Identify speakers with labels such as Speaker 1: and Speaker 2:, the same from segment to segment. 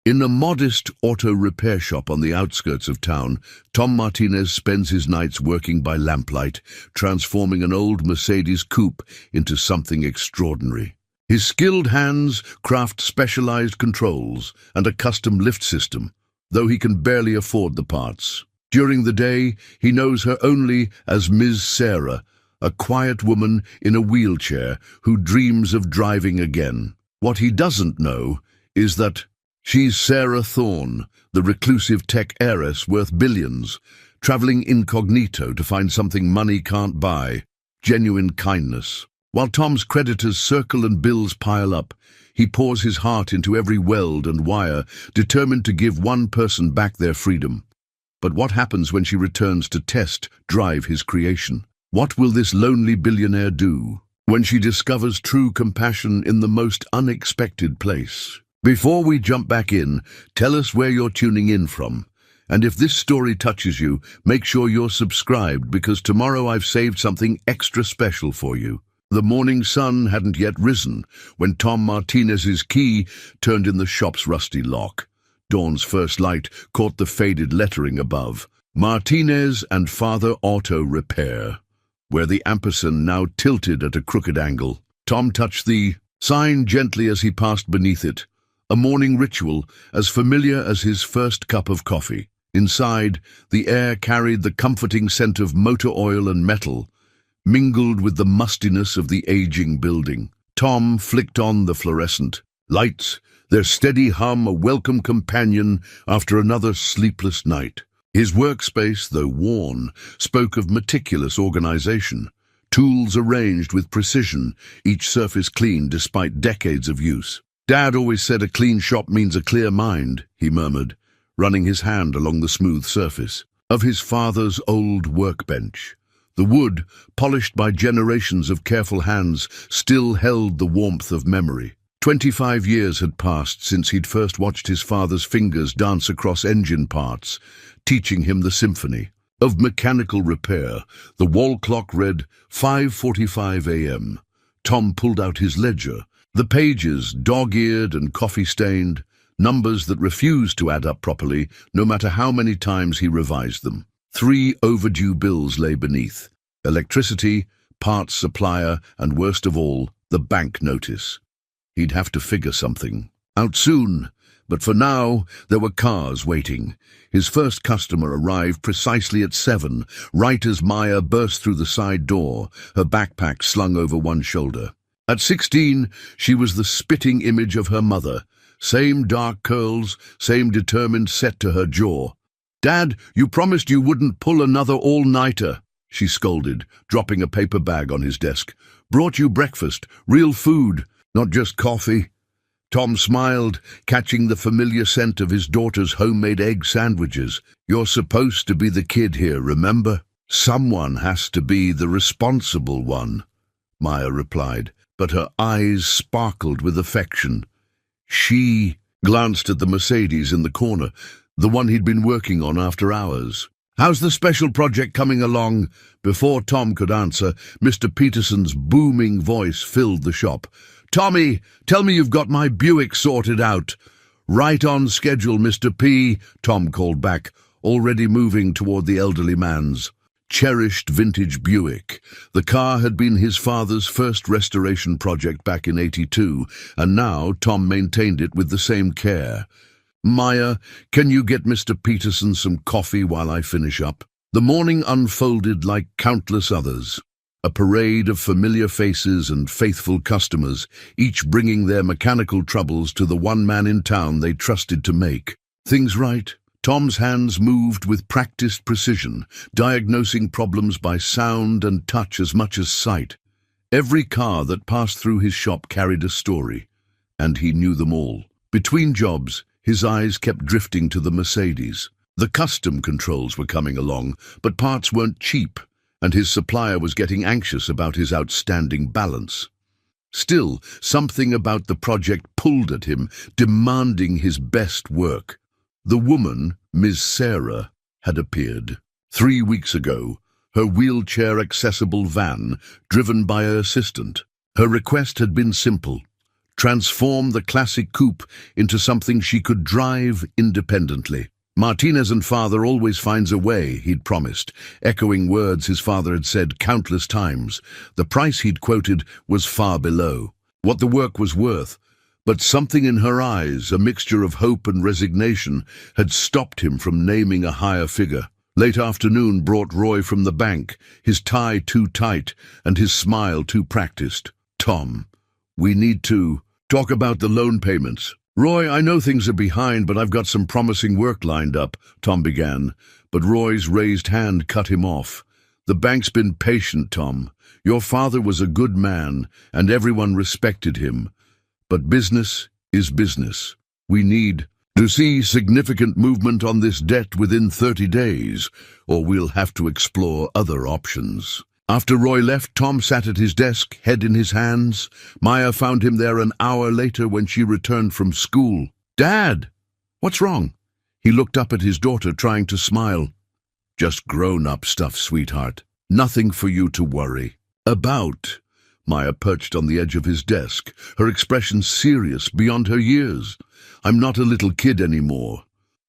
Speaker 1: In a modest auto repair shop on the outskirts of town, Tom Martinez spends his nights working by lamplight, transforming an old Mercedes coupe into something extraordinary. His skilled hands craft specialized controls and a custom lift system, though he can barely afford the parts. During the day, he knows her only as Ms. Sarah, a quiet woman in a wheelchair who dreams of driving again. What he doesn't know is that she's Sarah Thorne, the reclusive tech heiress worth billions, traveling incognito to find something money can't buy: genuine kindness. While Tom's creditors circle and bills pile up, he pours his heart into every weld and wire, determined to give one person back their freedom. But what happens when she returns to drive his creation? What will this lonely billionaire do when she discovers true compassion in the most unexpected place? Before we jump back in, tell us where you're tuning in from. And if this story touches you, make sure you're subscribed, because tomorrow I've saved something extra special for you. The morning sun hadn't yet risen when Tom Martinez's key turned in the shop's rusty lock. Dawn's first light caught the faded lettering above: Martinez and Father Auto Repair, where the ampersand now tilted at a crooked angle. Tom touched the sign gently as he passed beneath it, a morning ritual as familiar as his first cup of coffee. Inside, the air carried the comforting scent of motor oil and metal, mingled with the mustiness of the aging building. Tom flicked on the fluorescent lights, their steady hum a welcome companion after another sleepless night. His workspace, though worn, spoke of meticulous organization. Tools arranged with precision, each surface clean despite decades of use. "Dad always said a clean shop means a clear mind," he murmured, running his hand along the smooth surface of his father's old workbench. The wood, polished by generations of careful hands, still held the warmth of memory. 25 years had passed since he'd first watched his father's fingers dance across engine parts, teaching him the symphony of mechanical repair. The wall clock read 5:45 a.m. Tom pulled out his ledger, the pages dog-eared and coffee-stained, numbers that refused to add up properly, no matter how many times he revised them. 3 overdue bills lay beneath: electricity, parts supplier, and worst of all, the bank notice. He'd have to figure something out soon, but for now, there were cars waiting. His first customer arrived precisely at 7, right as Maya burst through the side door, her backpack slung over one shoulder. At 16, she was the spitting image of her mother. Same dark curls, same determined set to her jaw. "Dad, you promised you wouldn't pull another all-nighter," she scolded, dropping a paper bag on his desk. "Brought you breakfast, real food, not just coffee." Tom smiled, catching the familiar scent of his daughter's homemade egg sandwiches. "You're supposed to be the kid here, remember? Someone has to be the responsible one," Maya replied, but her eyes sparkled with affection. She glanced at the Mercedes in the corner, the one he'd been working on after hours. "How's the special project coming along?" Before Tom could answer, Mr. Peterson's booming voice filled the shop. "Tommy, tell me you've got my Buick sorted out." "Right on schedule, Mr. P," Tom called back, already moving toward the elderly man's cherished vintage Buick. The car had been his father's first restoration project back in '82, and now Tom maintained it with the same care. "Maya, can you get Mr. Peterson some coffee while I finish up?" The morning unfolded like countless others, a parade of familiar faces and faithful customers, each bringing their mechanical troubles to the one man in town they trusted to make things right. Tom's hands moved with practiced precision, diagnosing problems by sound and touch as much as sight. Every car that passed through his shop carried a story, and he knew them all. Between jobs, his eyes kept drifting to the Mercedes. The custom controls were coming along, but parts weren't cheap, and his supplier was getting anxious about his outstanding balance. Still, something about the project pulled at him, demanding his best work. The woman, Ms. Sarah, had appeared. 3 weeks ago, her wheelchair-accessible van, driven by her assistant. Her request had been simple: transform the classic coupe into something she could drive independently. Martinez and father always finds a way, he'd promised, echoing words his father had said countless times. The price he'd quoted was far below what the work was worth, but something in her eyes, a mixture of hope and resignation, had stopped him from naming a higher figure. Late afternoon brought Roy from the bank, his tie too tight and his smile too practiced. "Tom, we need to talk about the loan payments." "Roy, I know things are behind, but I've got some promising work lined up," Tom began, but Roy's raised hand cut him off. "The bank's been patient, Tom. Your father was a good man, and everyone respected him. But business is business. We need to see significant movement on this debt within 30 days, or we'll have to explore other options." After Roy left, Tom sat at his desk, head in his hands. Maya found him there an hour later when she returned from school. "Dad, what's wrong?" He looked up at his daughter, trying to smile. "Just grown-up stuff, sweetheart. Nothing for you to worry about." Maya perched on the edge of his desk, her expression serious beyond her years. "I'm not a little kid anymore.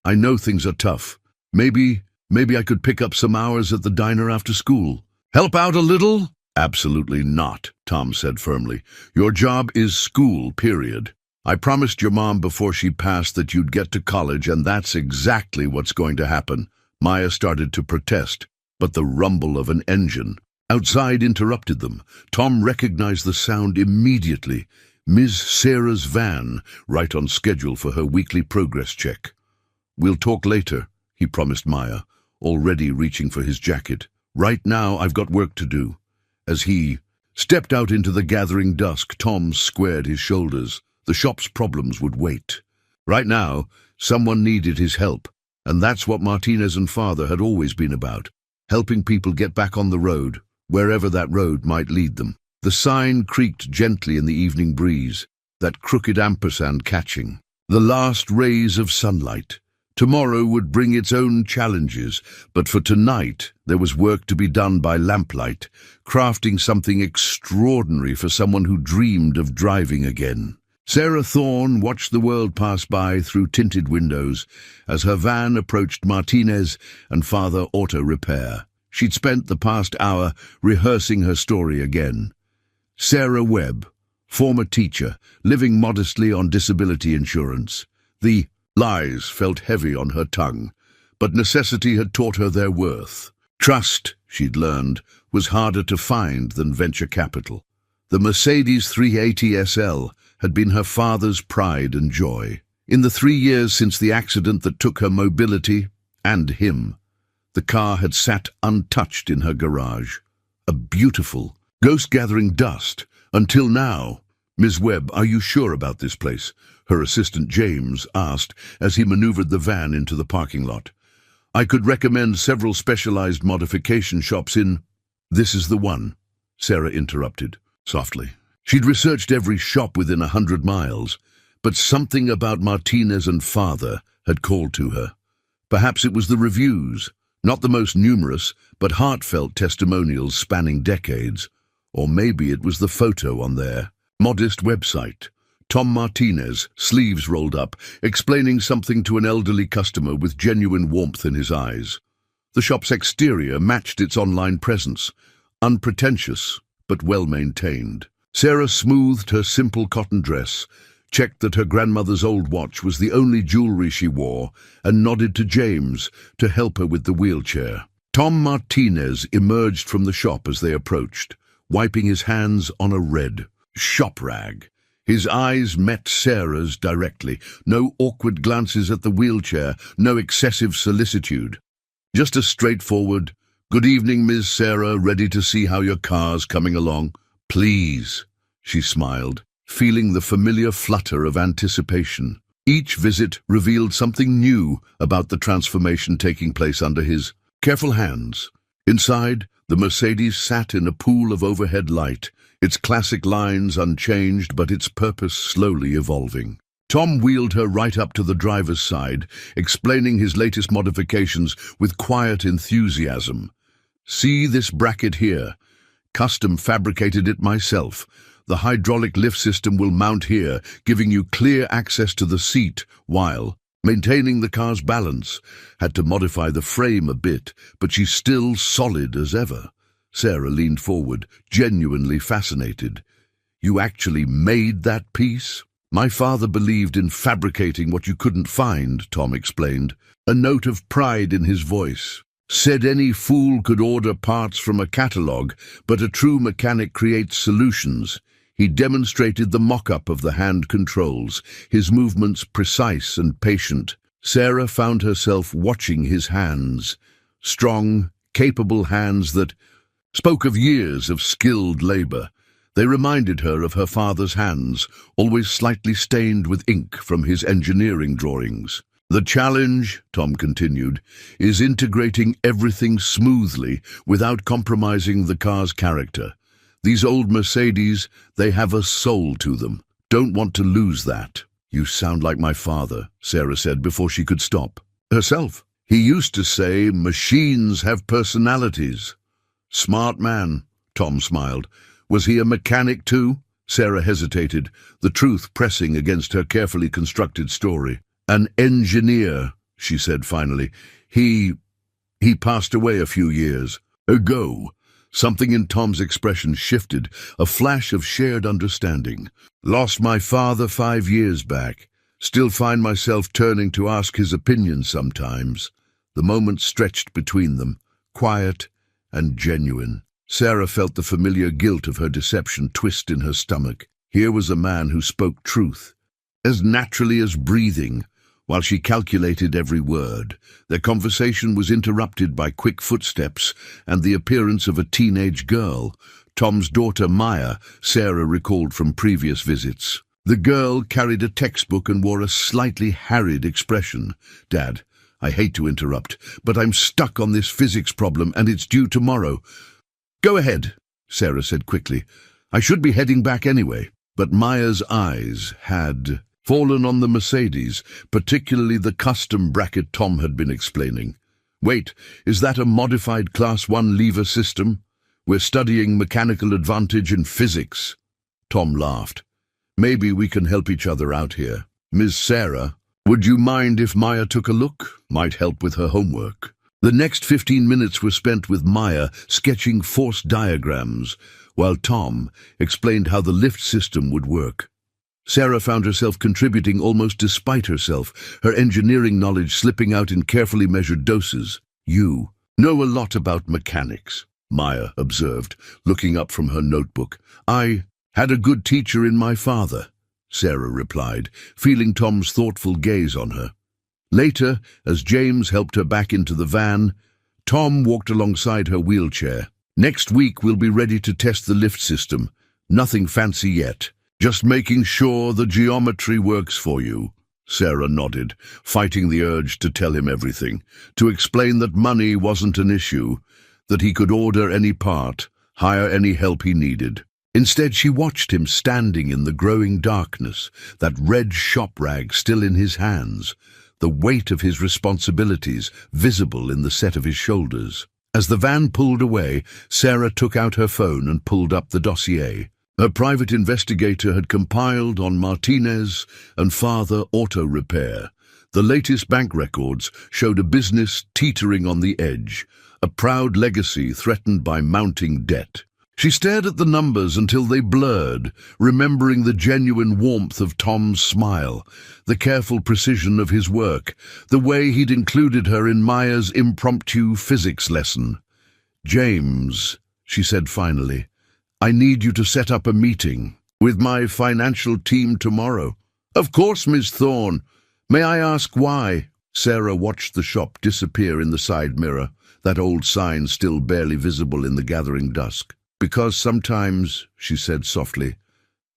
Speaker 1: I know things are tough. Maybe I could pick up some hours at the diner after school. Help out a little?" "Absolutely not," Tom said firmly. "Your job is school, period. I promised your mom before she passed that you'd get to college, and that's exactly what's going to happen." Maya started to protest, but the rumble of an engine outside interrupted them. Tom recognized the sound immediately. Ms. Sarah's van, right on schedule for her weekly progress check. "We'll talk later," he promised Maya, already reaching for his jacket. "Right now, I've got work to do." As he stepped out into the gathering dusk, Tom squared his shoulders. The shop's problems would wait. Right now, someone needed his help, and that's what Martinez and father had always been about, helping people get back on the road, wherever that road might lead them. The sign creaked gently in the evening breeze, that crooked ampersand catching the last rays of sunlight. Tomorrow would bring its own challenges, but for tonight there was work to be done by lamplight, crafting something extraordinary for someone who dreamed of driving again. Sarah Thorne watched the world pass by through tinted windows as her van approached Martinez and Father Auto Repair. She'd spent the past hour rehearsing her story again. Sarah Webb, former teacher, living modestly on disability insurance. The lies felt heavy on her tongue, but necessity had taught her their worth. Trust, she'd learned, was harder to find than venture capital. The Mercedes 380 SL had been her father's pride and joy. In the 3 years since the accident that took her mobility and him, the car had sat untouched in her garage, a beautiful, ghost-gathering dust, until now. "Ms. Webb, are you sure about this place?" her assistant James asked as he maneuvered the van into the parking lot. "I could recommend several specialized modification shops in—" "This is the one," Sarah interrupted, softly. She'd researched every shop within 100 miles, but something about Martinez and father had called to her. Perhaps it was the reviews, not the most numerous, but heartfelt testimonials spanning decades. Or maybe it was the photo on their modest website. Tom Martinez, sleeves rolled up, explaining something to an elderly customer with genuine warmth in his eyes. The shop's exterior matched its online presence, unpretentious but well-maintained. Sarah smoothed her simple cotton dress, checked that her grandmother's old watch was the only jewelry she wore, and nodded to James to help her with the wheelchair. Tom Martinez emerged from the shop as they approached, wiping his hands on a red shop rag. His eyes met Sarah's directly. No awkward glances at the wheelchair, no excessive solicitude. Just a straightforward, "Good evening, Ms. Sarah, ready to see how your car's coming along?" "Please," she smiled, feeling the familiar flutter of anticipation. Each visit revealed something new about the transformation taking place under his careful hands. Inside, the Mercedes sat in a pool of overhead light, its classic lines unchanged but its purpose slowly evolving. Tom wheeled her right up to the driver's side, explaining his latest modifications with quiet enthusiasm. "See this bracket here? Custom fabricated it myself. The hydraulic lift system will mount here, giving you clear access to the seat while maintaining the car's balance. Had to modify the frame a bit, but she's still solid as ever. Sarah leaned forward, genuinely fascinated. You actually made that piece? My father believed in fabricating what you couldn't find, Tom explained, a note of pride in his voice. Said any fool could order parts from a catalogue, but a true mechanic creates solutions. He demonstrated the mock-up of the hand controls, his movements precise and patient. Sarah found herself watching his hands, strong, capable hands that spoke of years of skilled labour. They reminded her of her father's hands, always slightly stained with ink from his engineering drawings. The challenge, Tom continued, is integrating everything smoothly without compromising the car's character. These old Mercedes, they have a soul to them. Don't want to lose that. You sound like my father, Sarah said before she could stop herself. He used to say, machines have personalities. Smart man, Tom smiled. Was he a mechanic too? Sarah hesitated, the truth pressing against her carefully constructed story. An engineer, she said finally. He passed away a few years ago. Something in Tom's expression shifted, a flash of shared understanding. Lost my father 5 years back. Still find myself turning to ask his opinion sometimes. The moment stretched between them, quiet and genuine. Sarah felt the familiar guilt of her deception twist in her stomach. Here was a man who spoke truth, as naturally as breathing, while she calculated every word. Their conversation was interrupted by quick footsteps and the appearance of a teenage girl, Tom's daughter Maya, Sarah recalled from previous visits. The girl carried a textbook and wore a slightly harried expression. Dad, I hate to interrupt, but I'm stuck on this physics problem and it's due tomorrow. Go ahead, Sarah said quickly. I should be heading back anyway. But Maya's eyes had fallen on the Mercedes, particularly the custom bracket Tom had been explaining. Wait, is that a modified Class 1 lever system? We're studying mechanical advantage in physics. Tom laughed. Maybe we can help each other out here. Ms. Sarah, would you mind if Maya took a look? Might help with her homework. The next 15 minutes were spent with Maya sketching force diagrams, while Tom explained how the lift system would work. Sarah found herself contributing almost despite herself, her engineering knowledge slipping out in carefully measured doses. You know a lot about mechanics, Maya observed, looking up from her notebook. I had a good teacher in my father, Sarah replied, feeling Tom's thoughtful gaze on her. Later, as James helped her back into the van, Tom walked alongside her wheelchair. Next week we'll be ready to test the lift system. Nothing fancy yet. Just making sure the geometry works for you. Sarah nodded, fighting the urge to tell him everything, to explain that money wasn't an issue, that he could order any part, hire any help he needed. Instead, she watched him standing in the growing darkness, that red shop rag still in his hands, the weight of his responsibilities visible in the set of his shoulders. As the van pulled away, Sarah took out her phone and pulled up the dossier. Her private investigator had compiled on Martinez and Father Auto Repair. The latest bank records showed a business teetering on the edge, a proud legacy threatened by mounting debt. She stared at the numbers until they blurred, remembering the genuine warmth of Tom's smile, the careful precision of his work, the way he'd included her in Maya's impromptu physics lesson. James, she said finally, I need you to set up a meeting with my financial team tomorrow. Of course, Miss Thorne. May I ask why? Sarah watched the shop disappear in the side mirror, that old sign still barely visible in the gathering dusk. Because sometimes, she said softly,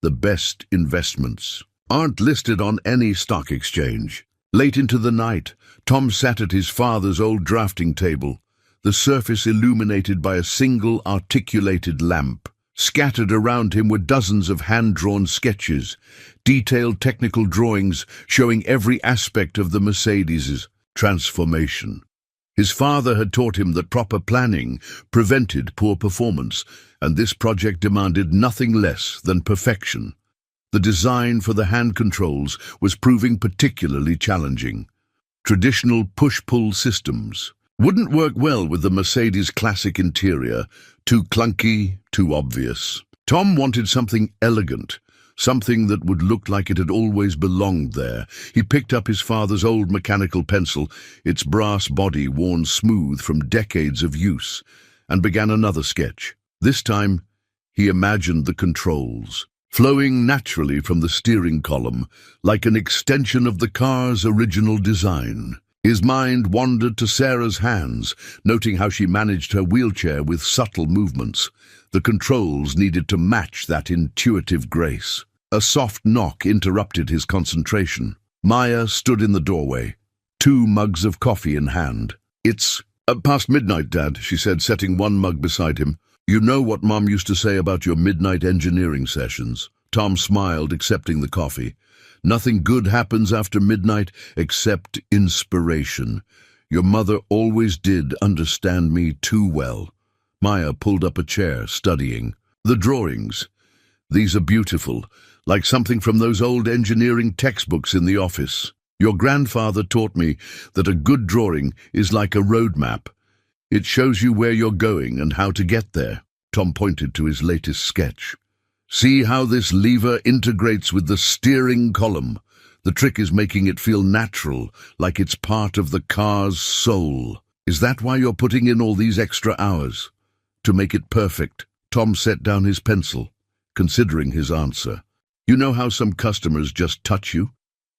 Speaker 1: the best investments aren't listed on any stock exchange. Late into the night, Tom sat at his father's old drafting table, the surface illuminated by a single articulated lamp. Scattered around him were dozens of hand-drawn sketches, detailed technical drawings showing every aspect of the Mercedes' transformation. His father had taught him that proper planning prevented poor performance, and this project demanded nothing less than perfection. The design for the hand controls was proving particularly challenging. Traditional push-pull systems wouldn't work well with the Mercedes classic interior, too clunky, too obvious. Tom wanted something elegant, something that would look like it had always belonged there. He picked up his father's old mechanical pencil, its brass body worn smooth from decades of use, and began another sketch. This time, he imagined the controls, flowing naturally from the steering column, like an extension of the car's original design. His mind wandered to Sarah's hands, noting how she managed her wheelchair with subtle movements. The controls needed to match that intuitive grace. A soft knock interrupted his concentration. Maya stood in the doorway, 2 mugs of coffee in hand. "It's past midnight, Dad," she said, setting one mug beside him. "You know what Mom used to say about your midnight engineering sessions." Tom smiled, accepting the coffee. "Nothing good happens after midnight except inspiration. Your mother always did understand me too well." Maya pulled up a chair, studying. "The drawings. These are beautiful, like something from those old engineering textbooks in the office. Your grandfather taught me that a good drawing is like a road map. It shows you where you're going and how to get there." Tom pointed to his latest sketch. "See how this lever integrates with the steering column. The trick is making it feel natural, like it's part of the car's soul. Is that why you're putting in all these extra hours? To make it perfect?" Tom set down his pencil, considering his answer. "You know how some customers just touch you?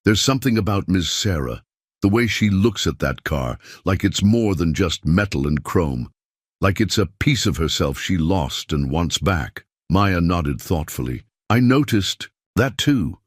Speaker 1: There's something about Miss Sarah, the way she looks at that car, like it's more than just metal and chrome, like it's a piece of herself she lost and wants back." Maya nodded thoughtfully. "I noticed that too.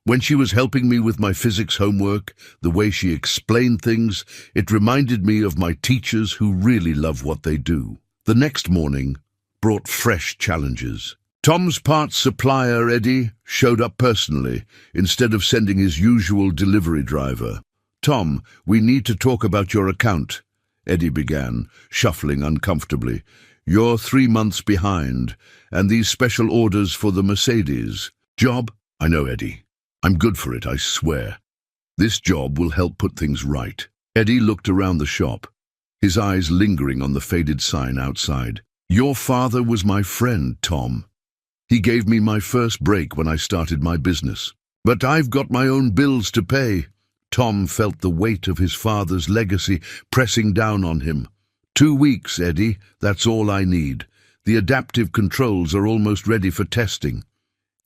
Speaker 1: When she was helping me with my physics homework, the way she explained things, it reminded me of my teachers who really love what they do." The next morning brought fresh challenges. Tom's parts supplier, Eddie, showed up personally, instead of sending his usual delivery driver. "Tom, we need to talk about your account," Eddie began, shuffling uncomfortably. "You're 3 months behind, and these special orders for the Mercedes. Job?" "I know, Eddie. I'm good for it, I swear. This job will help put things right." Eddie looked around the shop, his eyes lingering on the faded sign outside. "Your father was my friend, Tom. He gave me my first break when I started my business. But I've got my own bills to pay." Tom felt the weight of his father's legacy pressing down on him. 2 weeks, Eddie, that's all I need. The adaptive controls are almost ready for testing."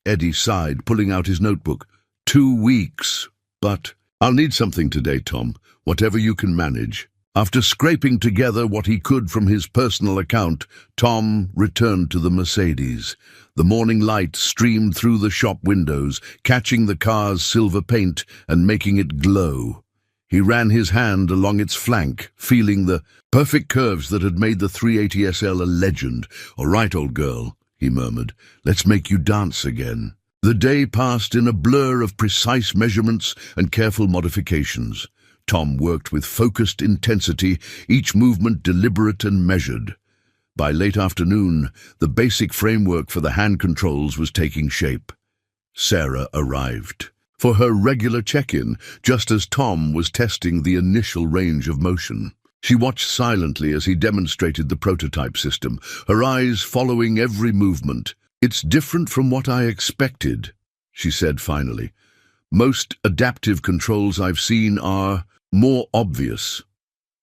Speaker 1: Eddie sighed, pulling out his notebook. 2 weeks. "But I'll need something today, Tom, whatever you can manage." After scraping together what he could from his personal account, Tom returned to the Mercedes. The morning light streamed through the shop windows, catching the car's silver paint and making it glow. He ran his hand along its flank, feeling the perfect curves that had made the 380 SL a legend. "All right, old girl," he murmured, "let's make you dance again." The day passed in a blur of precise measurements and careful modifications. Tom worked with focused intensity, each movement deliberate and measured. By late afternoon, the basic framework for the hand controls was taking shape. Sarah arrived for her regular check-in, just as Tom was testing the initial range of motion. She watched silently as he demonstrated the prototype system, her eyes following every movement. "It's different from what I expected," she said finally. "Most adaptive controls I've seen are more obvious."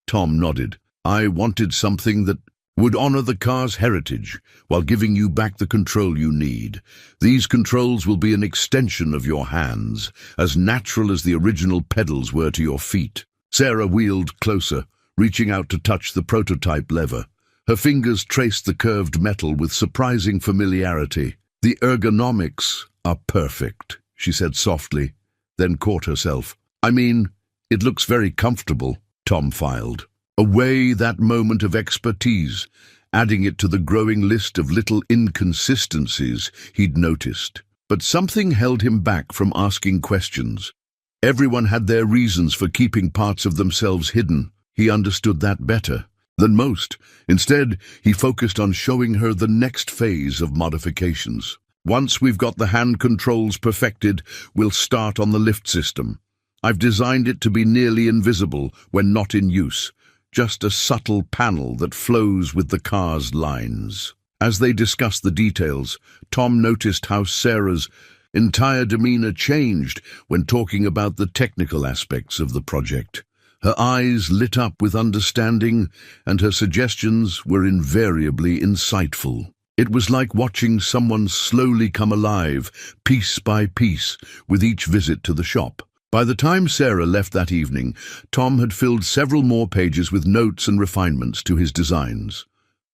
Speaker 1: Tom nodded. "I wanted something that would honor the car's heritage while giving you back the control you need. These controls will be an extension of your hands, as natural as the original pedals were to your feet." Sarah wheeled closer, reaching out to touch the prototype lever. Her fingers traced the curved metal with surprising familiarity. "The ergonomics are perfect," she said softly, then caught herself. "I mean, it looks very comfortable," Tom filed. Away that moment of expertise, adding it to the growing list of little inconsistencies he'd noticed. But something held him back from asking questions. Everyone had their reasons for keeping parts of themselves hidden. He understood that better than most. Instead, he focused on showing her the next phase of modifications. Once we've got the hand controls perfected, we'll start on the lift system. I've designed it to be nearly invisible when not in use, just a subtle panel that flows with the car's lines. As they discussed the details, Tom noticed how Sarah's entire demeanor changed when talking about the technical aspects of the project. Her eyes lit up with understanding, and her suggestions were invariably insightful. It was like watching someone slowly come alive, piece by piece, with each visit to the shop. By the time Sarah left that evening, Tom had filled several more pages with notes and refinements to his designs.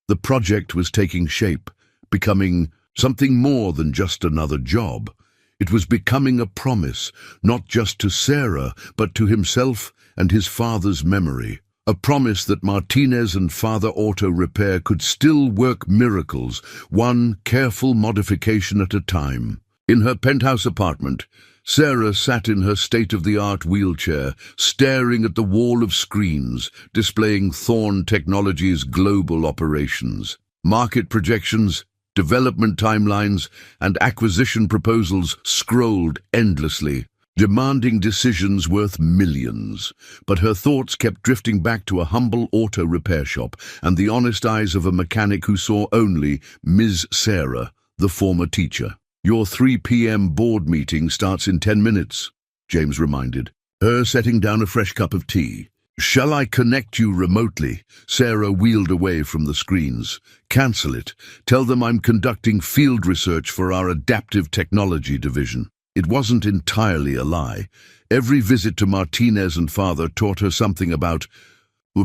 Speaker 1: The project was taking shape, becoming something more than just another job. It was becoming a promise, not just to Sarah, but to himself and his father's memory. A promise that Martinez and Father Auto Repair could still work miracles, one careful modification at a time. In her penthouse apartment, Sarah sat in her state-of-the-art wheelchair, staring at the wall of screens, displaying Thorn Technologies' global operations. Market projections, development timelines, and acquisition proposals scrolled endlessly, demanding decisions worth millions. But her thoughts kept drifting back to a humble auto repair shop and the honest eyes of a mechanic who saw only Ms. Sarah, the former teacher. "Your 3 p.m. board meeting starts in 10 minutes, James reminded, her setting down a fresh cup of tea. "Shall I connect you remotely?" Sarah wheeled away from the screens. "Cancel it. Tell them I'm conducting field research for our adaptive technology division." It wasn't entirely a lie. Every visit to Martinez and Father taught her something about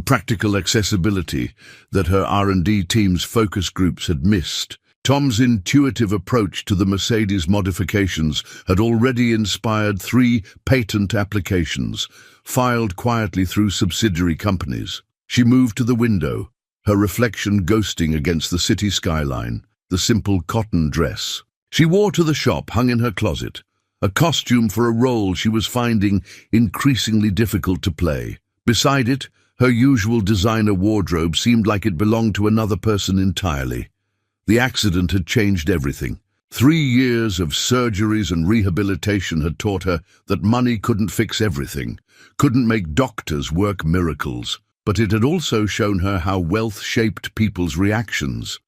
Speaker 1: practical accessibility that her R&D team's focus groups had missed. Tom's intuitive approach to the Mercedes modifications had already inspired 3 patent applications, filed quietly through subsidiary companies. She moved to the window, her reflection ghosting against the city skyline, the simple cotton dress she wore to the shop hung in her closet, a costume for a role she was finding increasingly difficult to play. Beside it, her usual designer wardrobe seemed like it belonged to another person entirely. The accident had changed everything. 3 years of surgeries and rehabilitation had taught her that money couldn't fix everything, couldn't make doctors work miracles. But it had also shown her how wealth shaped people's reactions.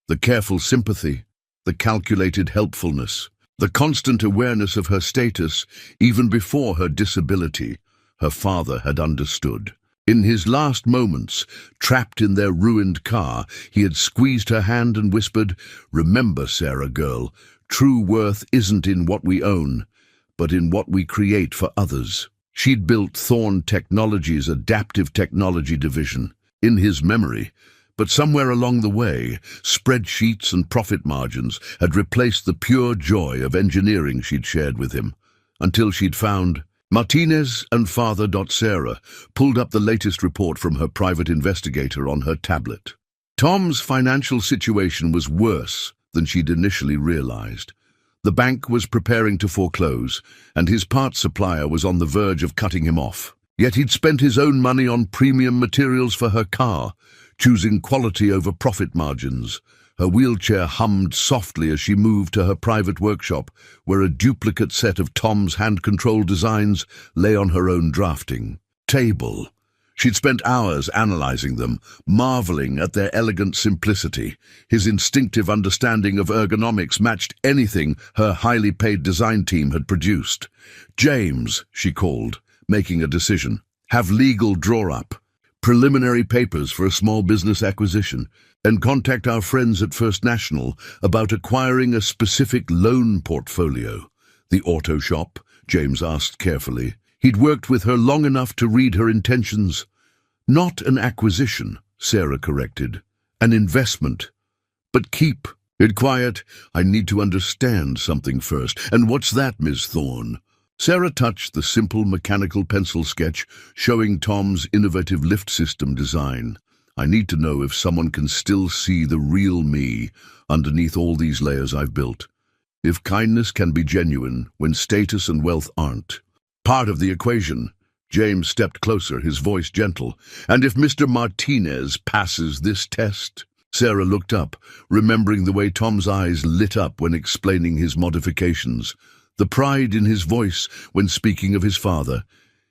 Speaker 1: The careful sympathy, the calculated helpfulness, the constant awareness of her status, even before her disability, her father had understood. In his last moments, trapped in their ruined car, he had squeezed her hand and whispered, "Remember, Sarah girl, true worth isn't in what we own, but in what we create for others." She'd built Thorn Technologies' adaptive technology division in his memory, but somewhere along the way, spreadsheets and profit margins had replaced the pure joy of engineering she'd shared with him, until she'd found Martinez and Father. Sarah pulled up the latest report from her private investigator on her tablet. Tom's financial situation was worse than she'd initially realized. The bank was preparing to foreclose, and his parts supplier was on the verge of cutting him off. Yet he'd spent his own money on premium materials for her car, choosing quality over profit margins. Her wheelchair hummed softly as she moved to her private workshop, where a duplicate set of Tom's hand-controlled designs lay on her own drafting table. She'd spent hours analyzing them, marveling at their elegant simplicity. His instinctive understanding of ergonomics matched anything her highly paid design team had produced. "James," she called, making a decision. "Have legal draw up preliminary papers for a small business acquisition, and contact our friends at First National about acquiring a specific loan portfolio." "The auto shop?" James asked carefully. He'd worked with her long enough to read her intentions. "Not an acquisition," Sarah corrected. "An investment. But keep it quiet. I need to understand something first." "And what's that, Miss Thorne?" Sarah touched the simple mechanical pencil sketch showing Tom's innovative lift system design. "I need to know if someone can still see the real me underneath all these layers I've built. If kindness can be genuine when status and wealth aren't." "Part of the equation," James stepped closer, his voice gentle. "And if Mr. Martinez passes this test?" Sarah looked up, remembering the way Tom's eyes lit up when explaining his modifications, the pride in his voice when speaking of his father,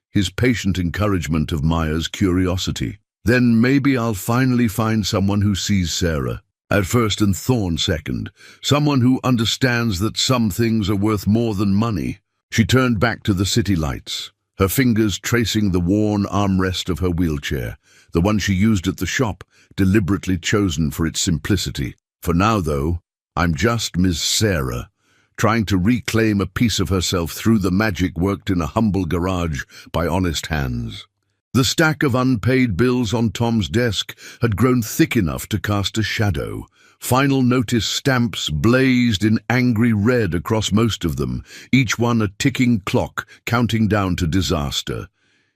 Speaker 1: his patient encouragement of Maya's curiosity. "Then maybe I'll finally find someone who sees Sarah at first and Thorn second, someone who understands that some things are worth more than money." She turned back to the city lights, her fingers tracing the worn armrest of her wheelchair, the one she used at the shop, deliberately chosen for its simplicity. "For now, though, I'm just Miss Sarah, trying to reclaim a piece of herself through the magic worked in a humble garage by honest hands." The stack of unpaid bills on Tom's desk had grown thick enough to cast a shadow. Final notice stamps blazed in angry red across most of them, each one a ticking clock counting down to disaster.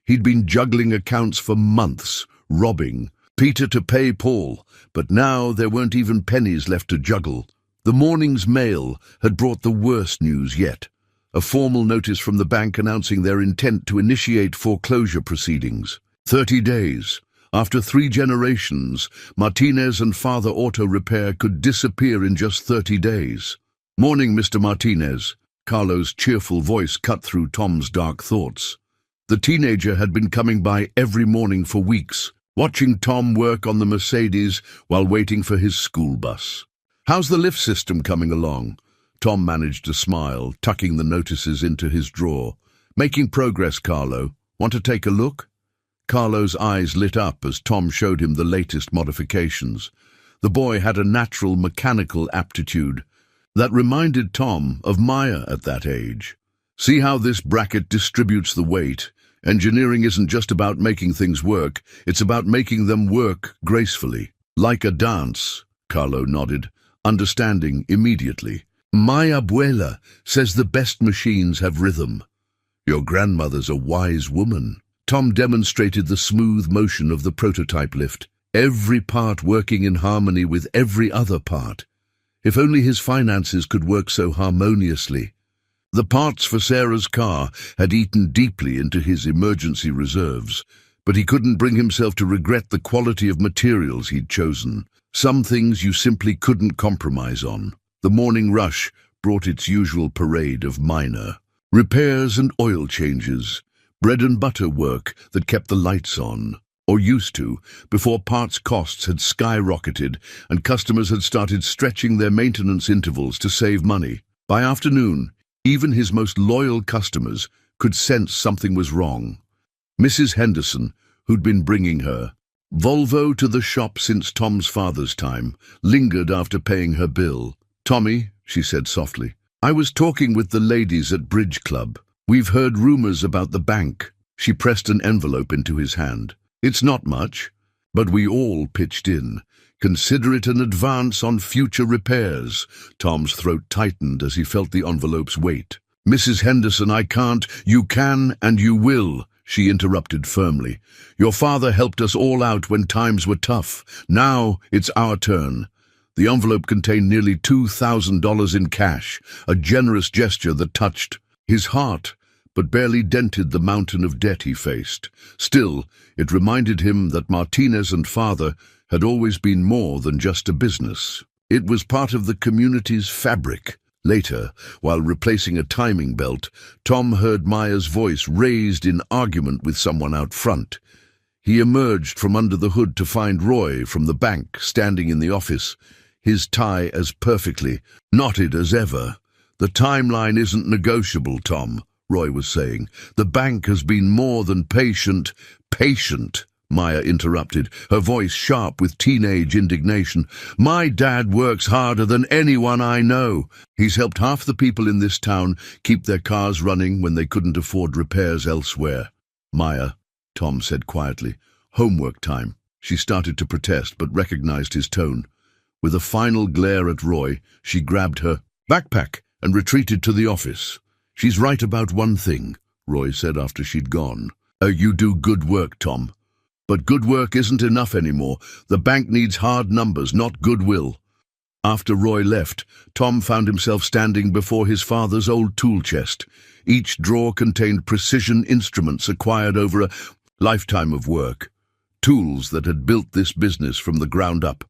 Speaker 1: He'd been juggling accounts for months, robbing Peter to pay Paul, but now there weren't even pennies left to juggle. The morning's mail had brought the worst news yet. A formal notice from the bank announcing their intent to initiate foreclosure proceedings. 30 days. After 3 generations, Martinez and Father Auto Repair could disappear in just 30 days. "Morning, Mr. Martinez." Carlo's cheerful voice cut through Tom's dark thoughts. The teenager had been coming by every morning for weeks, watching Tom work on the Mercedes while waiting for his school bus. "How's the lift system coming along?" Tom managed to smile, tucking the notices into his drawer. "Making progress, Carlo. Want to take a look?" Carlo's eyes lit up as Tom showed him the latest modifications. The boy had a natural mechanical aptitude that reminded Tom of Maya at that age. "See how this bracket distributes the weight? Engineering isn't just about making things work, it's about making them work gracefully. Like a dance." Carlo nodded, understanding immediately. "My abuela says the best machines have rhythm." "Your grandmother's a wise woman." Tom demonstrated the smooth motion of the prototype lift, every part working in harmony with every other part. If only his finances could work so harmoniously. The parts for Sarah's car had eaten deeply into his emergency reserves, but he couldn't bring himself to regret the quality of materials he'd chosen. Some things you simply couldn't compromise on. The morning rush brought its usual parade of minor repairs and oil changes, bread and butter work that kept the lights on, or used to, before parts costs had skyrocketed and customers had started stretching their maintenance intervals to save money. By afternoon, even his most loyal customers could sense something was wrong. Mrs. Henderson, who'd been bringing her Volvo to the shop since Tom's father's time, lingered after paying her bill. "Tommy," she said softly, "I was talking with the ladies at Bridge Club. We've heard rumors about the bank." She pressed an envelope into his hand. "It's not much, but we all pitched in. Consider it an advance on future repairs." Tom's throat tightened as he felt the envelope's weight. "Mrs. Henderson, I can't." "You can and you will," she interrupted firmly. "Your father helped us all out when times were tough. Now it's our turn." The envelope contained nearly $2,000 in cash, a generous gesture that touched his heart, but barely dented the mountain of debt he faced. Still, it reminded him that Martinez and Father had always been more than just a business. It was part of the community's fabric. Later, while replacing a timing belt, Tom heard Maya's voice raised in argument with someone out front. He emerged from under the hood to find Roy from the bank standing in the office, his tie as perfectly knotted as ever. "The timeline isn't negotiable, Tom," Roy was saying. "The bank has been more than patient." "Patient," Maya interrupted, her voice sharp with teenage indignation. "My dad works harder than anyone I know. He's helped half the people in this town keep their cars running when they couldn't afford repairs elsewhere." "Maya," Tom said quietly, "homework time." She started to protest but recognized his tone. With a final glare at Roy, she grabbed her backpack and retreated to the office. "She's right about one thing," Roy said after she'd gone. You do good work, Tom. But good work isn't enough anymore. The bank needs hard numbers, not goodwill." After Roy left, Tom found himself standing before his father's old tool chest. Each drawer contained precision instruments acquired over a lifetime of work, tools that had built this business from the ground up.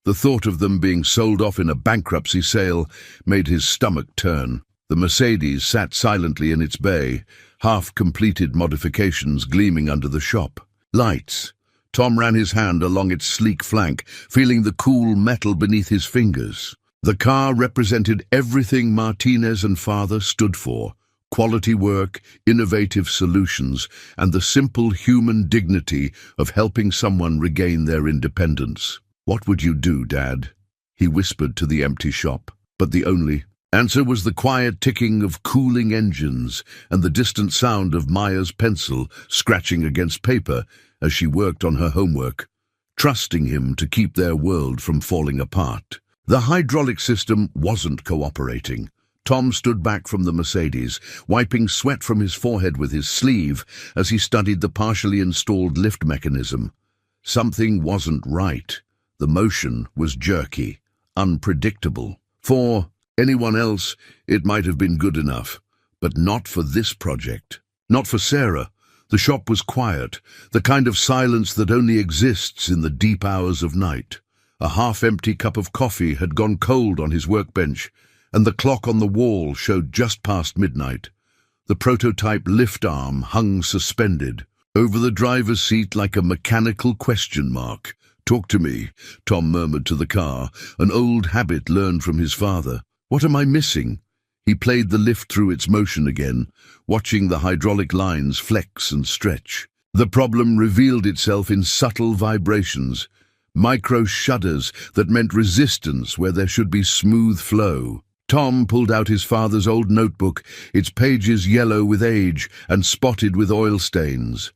Speaker 1: The thought of them being sold off in a bankruptcy sale made his stomach turn. The Mercedes sat silently in its bay, half-completed modifications gleaming under the shop. Lights. Tom ran his hand along its sleek flank, feeling the cool metal beneath his fingers. The car represented everything Martinez and father stood for: quality work, innovative solutions, and the simple human dignity of helping someone regain their independence. "What would you do, Dad?" he whispered to the empty shop. But the only answer was the quiet ticking of cooling engines and the distant sound of Maya's pencil scratching against paper as she worked on her homework, trusting him to keep their world from falling apart. The hydraulic system wasn't cooperating. Tom stood back from the Mercedes, wiping sweat from his forehead with his sleeve as he studied the partially installed lift mechanism. Something wasn't right. The motion was jerky, unpredictable. For anyone else, it might have been good enough, but not for this project. Not for Sarah. The shop was quiet, the kind of silence that only exists in the deep hours of night. A half-empty cup of coffee had gone cold on his workbench, and the clock on the wall showed just past midnight. The prototype lift arm hung suspended over the driver's seat like a mechanical question mark. "Talk to me," Tom murmured to the car, an old habit learned from his father. "What am I missing?" He played the lift through its motion again, watching the hydraulic lines flex and stretch. The problem revealed itself in subtle vibrations, micro shudders that meant resistance where there should be smooth flow. Tom pulled out his father's old notebook, its pages yellow with age and spotted with oil stains.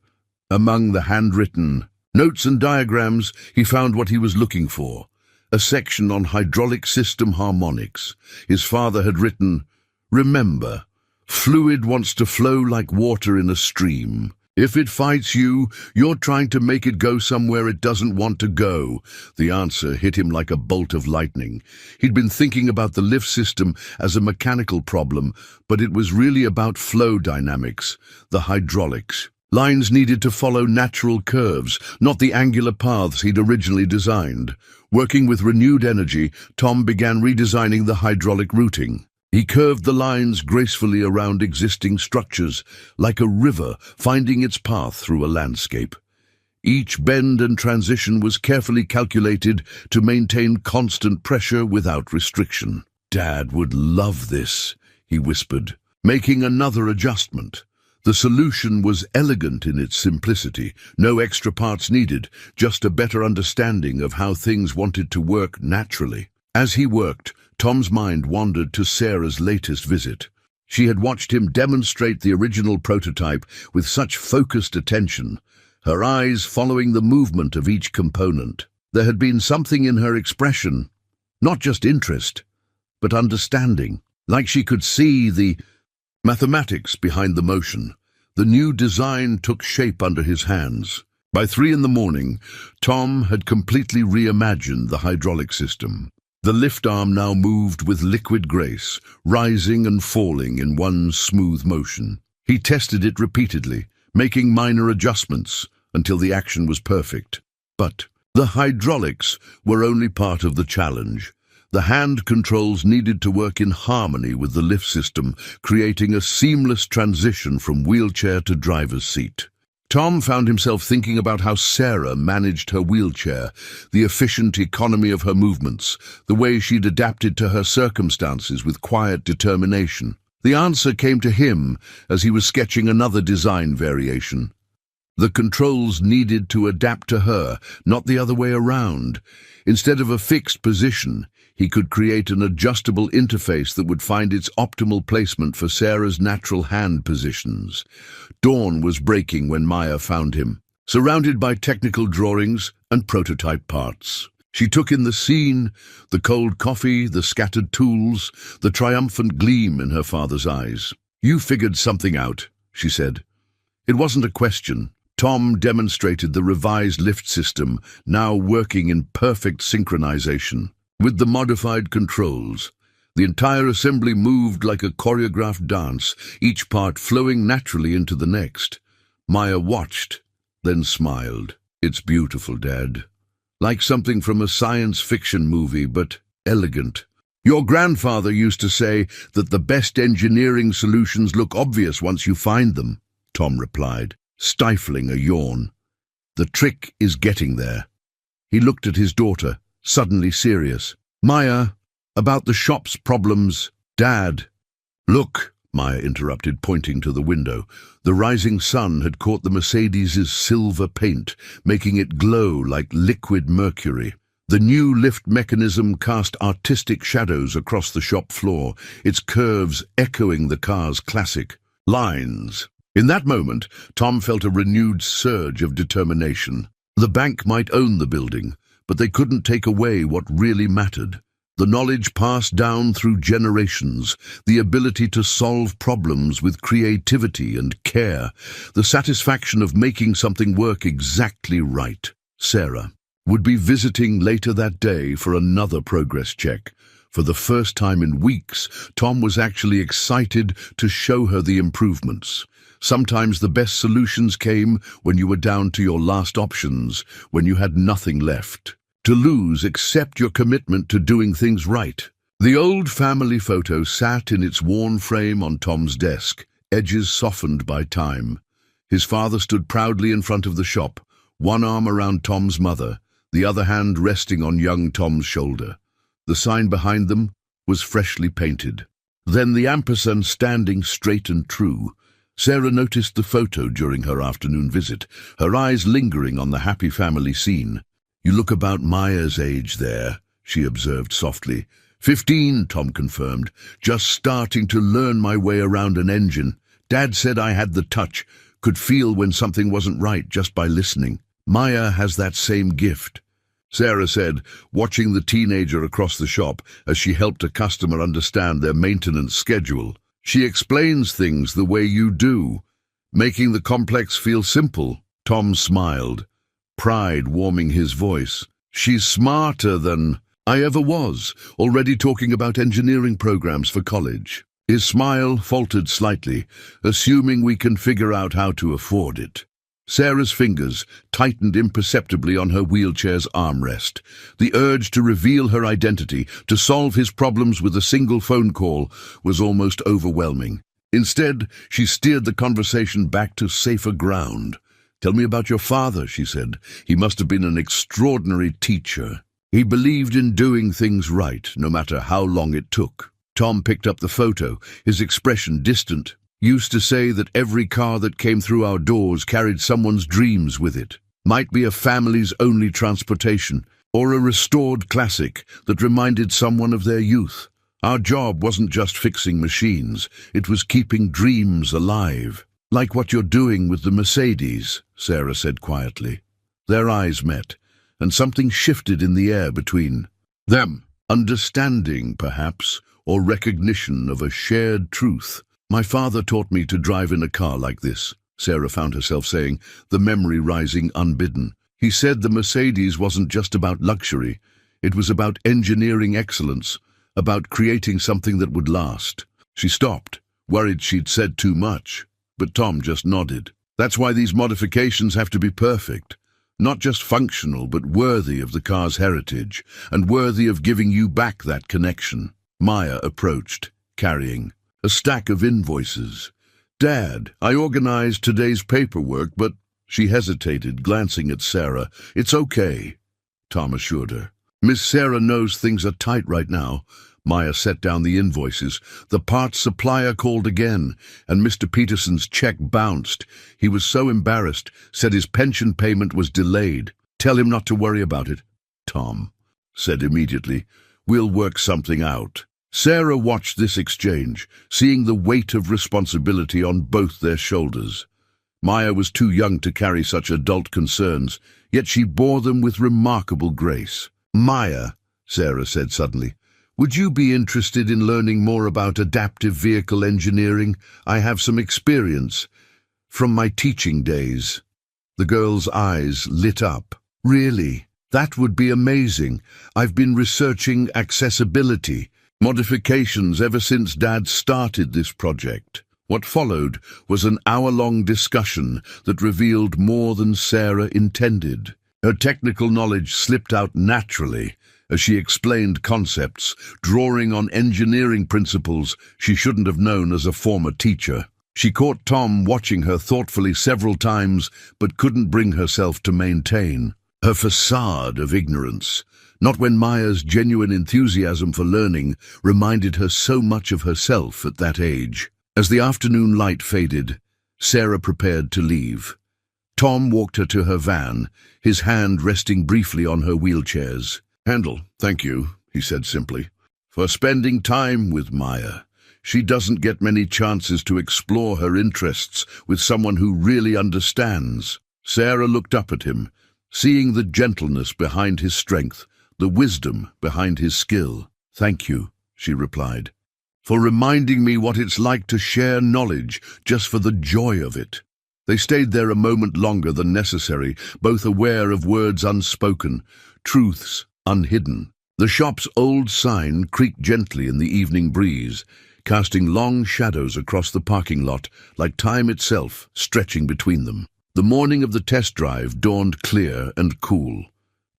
Speaker 1: Among the handwritten notes and diagrams, he found what he was looking for: a section on hydraulic system harmonics. His father had written, "Remember, fluid wants to flow like water in a stream. If it fights you, you're trying to make it go somewhere it doesn't want to go." The answer hit him like a bolt of lightning. He'd been thinking about the lift system as a mechanical problem, but it was really about flow dynamics, the hydraulics. Lines needed to follow natural curves, not the angular paths he'd originally designed. Working with renewed energy, Tom began redesigning the hydraulic routing. He curved the lines gracefully around existing structures, like a river finding its path through a landscape. Each bend and transition was carefully calculated to maintain constant pressure without restriction. "Dad would love this," he whispered, making another adjustment. The solution was elegant in its simplicity, no extra parts needed, just a better understanding of how things wanted to work naturally. As he worked, Tom's mind wandered to Sarah's latest visit. She had watched him demonstrate the original prototype with such focused attention, her eyes following the movement of each component. There had been something in her expression, not just interest, but understanding, like she could see the mathematics behind the motion. The new design took shape under his hands. By 3 a.m, Tom had completely reimagined the hydraulic system. The lift arm now moved with liquid grace, rising and falling in one smooth motion. He tested it repeatedly, making minor adjustments until the action was perfect. But the hydraulics were only part of the challenge. The hand controls needed to work in harmony with the lift system, creating a seamless transition from wheelchair to driver's seat. Tom found himself thinking about how Sarah managed her wheelchair, the efficient economy of her movements, the way she'd adapted to her circumstances with quiet determination. The answer came to him as he was sketching another design variation. The controls needed to adapt to her, not the other way around. Instead of a fixed position, he could create an adjustable interface that would find its optimal placement for Sarah's natural hand positions. Dawn was breaking when Maya found him, surrounded by technical drawings and prototype parts. She took in the scene, the cold coffee, the scattered tools, the triumphant gleam in her father's eyes. "You figured something out," she said. It wasn't a question. Tom demonstrated the revised lift system, now working in perfect synchronization. with the modified controls. The entire assembly moved like a choreographed dance, each part flowing naturally into the next. Maya watched, then smiled. "It's beautiful, Dad. Like something from a science fiction movie, but elegant. Your grandfather used to say that the best engineering solutions look obvious once you find them," Tom replied, stifling a yawn. "The trick is getting there." He looked at his daughter, suddenly serious. "Maya, about the shop's problems." "Dad." "Look," Maya interrupted, pointing to the window. The rising sun had caught the Mercedes's silver paint, making it glow like liquid mercury. The new lift mechanism cast artistic shadows across the shop floor, its curves echoing the car's classic lines. In that moment, Tom felt a renewed surge of determination. The bank might own the building, but they couldn't take away what really mattered. The knowledge passed down through generations, the ability to solve problems with creativity and care, the satisfaction of making something work exactly right. Sarah would be visiting later that day for another progress check. For the first time in weeks, Tom was actually excited to show her the improvements. Sometimes the best solutions came when you were down to your last options, when you had nothing left to lose except your commitment to doing things right. The old family photo sat in its worn frame on Tom's desk, edges softened by time. His father stood proudly in front of the shop, one arm around Tom's mother, the other hand resting on young Tom's shoulder. The sign behind them was freshly painted. Then the ampersand standing straight and true. Sarah noticed the photo during her afternoon visit, her eyes lingering on the happy family scene. "You look about Maya's age there," she observed softly. 15, Tom confirmed. "Just starting to learn my way around an engine. Dad said I had the touch, could feel when something wasn't right just by listening. Maya has that same gift," Sarah said, watching the teenager across the shop as she helped a customer understand their maintenance schedule. "She explains things the way you do, making the complex feel simple." Tom smiled, pride warming his voice. "She's smarter than I ever was, already talking about engineering programs for college." His smile faltered slightly, "assuming we can figure out how to afford it." Sarah's fingers tightened imperceptibly on her wheelchair's armrest. The urge to reveal her identity, to solve his problems with a single phone call, was almost overwhelming. Instead, she steered the conversation back to safer ground. "Tell me about your father," she said. "He must have been an extraordinary teacher. He believed in doing things right, no matter how long it took." Tom picked up the photo, his expression distant. "Used to say that every car that came through our doors carried someone's dreams with it. Might be a family's only transportation, or a restored classic that reminded someone of their youth. Our job wasn't just fixing machines, it was keeping dreams alive. Like what you're doing with the Mercedes," Sarah said quietly. Their eyes met, and something shifted in the air between them. Understanding, perhaps, or recognition of a shared truth. "My father taught me to drive in a car like this," Sarah found herself saying, the memory rising unbidden. "He said the Mercedes wasn't just about luxury. It was about engineering excellence, about creating something that would last." She stopped, worried she'd said too much, but Tom just nodded. "That's why these modifications have to be perfect. Not just functional, but worthy of the car's heritage, and worthy of giving you back that connection." Maya approached, carrying a stack of invoices. "Dad, I organized today's paperwork, but—" She hesitated, glancing at Sarah. "It's okay," Tom assured her. "Miss Sarah knows things are tight right now." Maya set down the invoices. The parts supplier called again, and Mr. Peterson's check bounced. He was so embarrassed, said his pension payment was delayed. "Tell him not to worry about it," Tom said immediately. "We'll work something out." Sarah watched this exchange, seeing the weight of responsibility on both their shoulders. Maya was too young to carry such adult concerns, yet she bore them with remarkable grace. "Maya," Sarah said suddenly, "would you be interested in learning more about adaptive vehicle engineering? I have some experience from my teaching days." The girl's eyes lit up. "Really?" That would be amazing. I've been researching accessibility modifications ever since Dad started this project. What followed was an hour-long discussion that revealed more than Sarah intended. Her technical knowledge slipped out naturally as she explained concepts, drawing on engineering principles she shouldn't have known as a former teacher. She caught Tom watching her thoughtfully several times, but couldn't bring herself to maintain her facade of ignorance. Not when Maya's genuine enthusiasm for learning reminded her so much of herself at that age. As the afternoon light faded, Sarah prepared to leave. Tom walked her to her van, his hand resting briefly on her wheelchairs. "Handle, thank you," he said simply, "for spending time with Maya. She doesn't get many chances to explore her interests with someone who really understands." Sarah looked up at him, seeing the gentleness behind his strength, the wisdom behind his skill. "Thank you," she replied, "for reminding me what it's like to share knowledge just for the joy of it." They stayed there a moment longer than necessary, both aware of words unspoken, truths unhidden. The shop's old sign creaked gently in the evening breeze, casting long shadows across the parking lot, like time itself stretching between them. The morning of the test drive dawned clear and cool.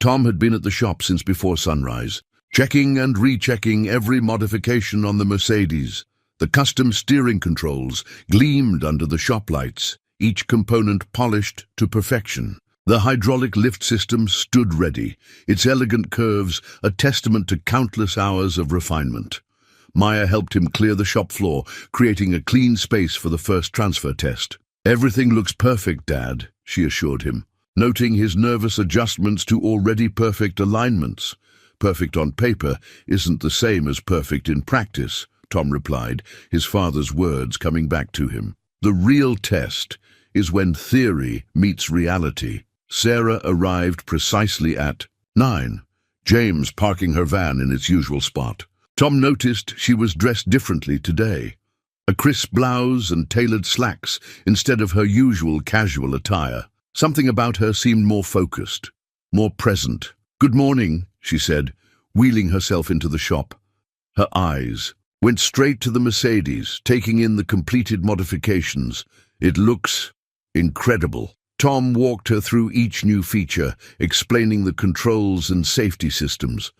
Speaker 1: Tom had been at the shop since before sunrise, checking and rechecking every modification on the Mercedes. The custom steering controls gleamed under the shop lights, each component polished to perfection. The hydraulic lift system stood ready, its elegant curves a testament to countless hours of refinement. Maya helped him clear the shop floor, creating a clean space for the first transfer test. "Everything looks perfect, Dad," she assured him, noting his nervous adjustments to already perfect alignments. "Perfect on paper isn't the same as perfect in practice," Tom replied, his father's words coming back to him. "The real test is when theory meets reality." Sarah arrived precisely at 9, James parking her van in its usual spot. Tom noticed she was dressed differently today. A crisp blouse and tailored slacks instead of her usual casual attire. Something about her seemed more focused, more present. "Good morning," she said, wheeling herself into the shop. Her eyes went straight to the Mercedes, taking in the completed modifications. "It looks incredible." Tom walked her through each new feature, explaining the controls and safety systems.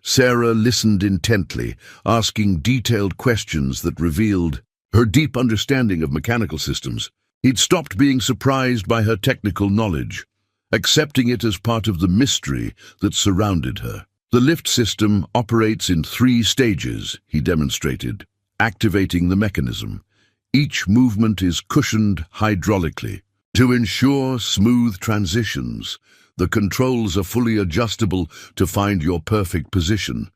Speaker 1: Sarah listened intently, asking detailed questions that revealed her deep understanding of mechanical systems. He'd stopped being surprised by her technical knowledge, accepting it as part of the mystery that surrounded her. "The lift system operates in 3 stages," he demonstrated, activating the mechanism. "Each movement is cushioned hydraulically to ensure smooth transitions. The controls are fully adjustable to find your perfect position."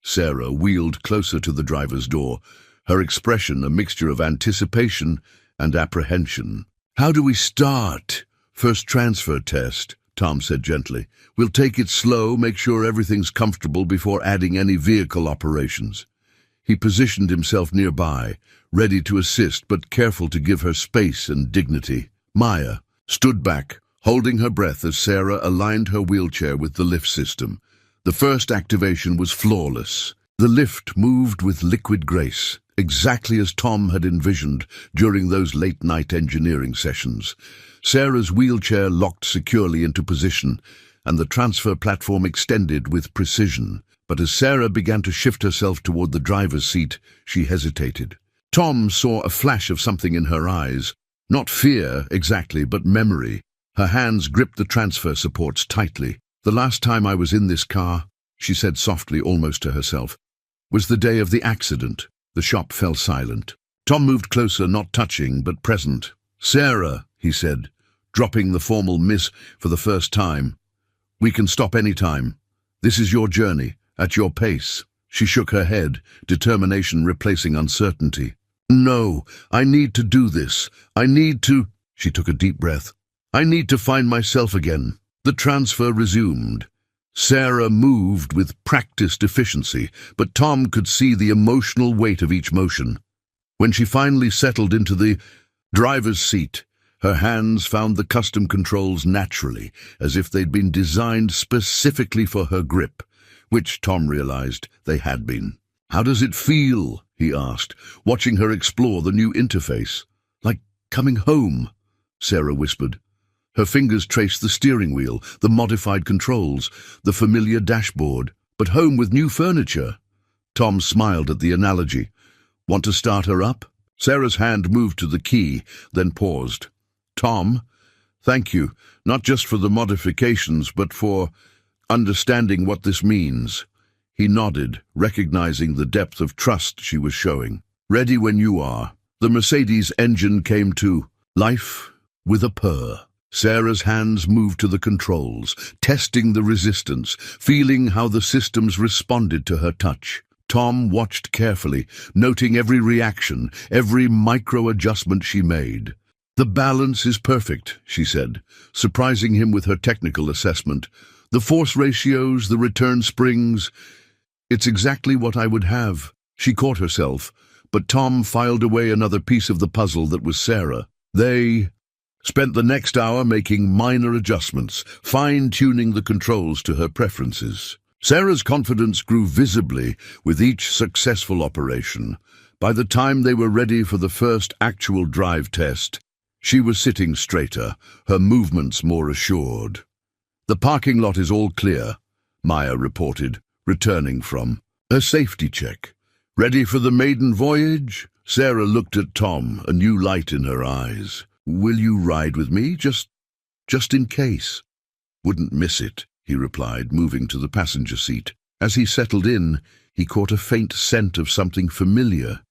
Speaker 1: Sarah wheeled closer to the driver's door, her expression a mixture of anticipation and apprehension. "How do we start?" "First transfer test," Tom said gently. "We'll take it slow, make sure everything's comfortable before adding any vehicle operations." He positioned himself nearby, ready to assist but careful to give her space and dignity. Maya stood back, holding her breath as Sarah aligned her wheelchair with the lift system. The first activation was flawless. The lift moved with liquid grace, exactly as Tom had envisioned during those late-night engineering sessions. Sarah's wheelchair locked securely into position, and the transfer platform extended with precision. But as Sarah began to shift herself toward the driver's seat, she hesitated. Tom saw a flash of something in her eyes. Not fear, exactly, but memory. Her hands gripped the transfer supports tightly. "The last time I was in this car," she said softly, almost to herself, "was the day of the accident." The shop fell silent. Tom moved closer, not touching, but present. "Sarah," he said, dropping the formal miss for the first time, "we can stop any time. This is your journey, at your pace." She shook her head, determination replacing uncertainty. "No, I need to do this. I need to—" She took a deep breath. "I need to find myself again." The transfer resumed. Sarah moved with practiced efficiency, but Tom could see the emotional weight of each motion. When she finally settled into the driver's seat, Her hands found the custom controls naturally, as if they'd been designed specifically for her grip, which Tom realized they had been. "How does it feel?" he asked, watching her explore the new interface. "Like coming home," Sarah whispered. Her fingers traced the steering wheel, the modified controls, the familiar dashboard, but home with new furniture. Tom smiled at the analogy. "Want to start her up?" Sarah's hand moved to the key, then paused. "Tom, thank you, not just for the modifications, but for understanding what this means." He nodded, recognizing the depth of trust she was showing. "Ready when you are." The Mercedes engine came to life with a purr. Sarah's hands moved to the controls, testing the resistance, feeling how the systems responded to her touch. Tom watched carefully, noting every reaction, every micro-adjustment she made. "The balance is perfect," she said, surprising him with her technical assessment. "The force ratios, the return springs, it's exactly what I would have." She caught herself, but Tom filed away another piece of the puzzle that was Sarah. They spent the next hour making minor adjustments, fine-tuning the controls to her preferences. Sarah's confidence grew visibly with each successful operation. By the time they were ready for the first actual drive test, she was sitting straighter, her movements more assured. "The parking lot is all clear," Maya reported, returning from a safety check. "Ready for the maiden voyage?" Sarah looked at Tom, a new light in her eyes. "Will you ride with me, just in case?" "Wouldn't miss it," he replied, moving to the passenger seat. As he settled in, he caught a faint scent of something familiar,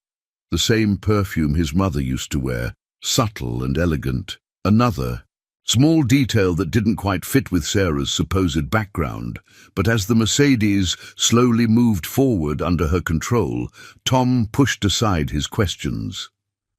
Speaker 1: the same perfume his mother used to wear, subtle and elegant. Another small detail that didn't quite fit with Sarah's supposed background, but as the Mercedes slowly moved forward under her control, Tom pushed aside his questions.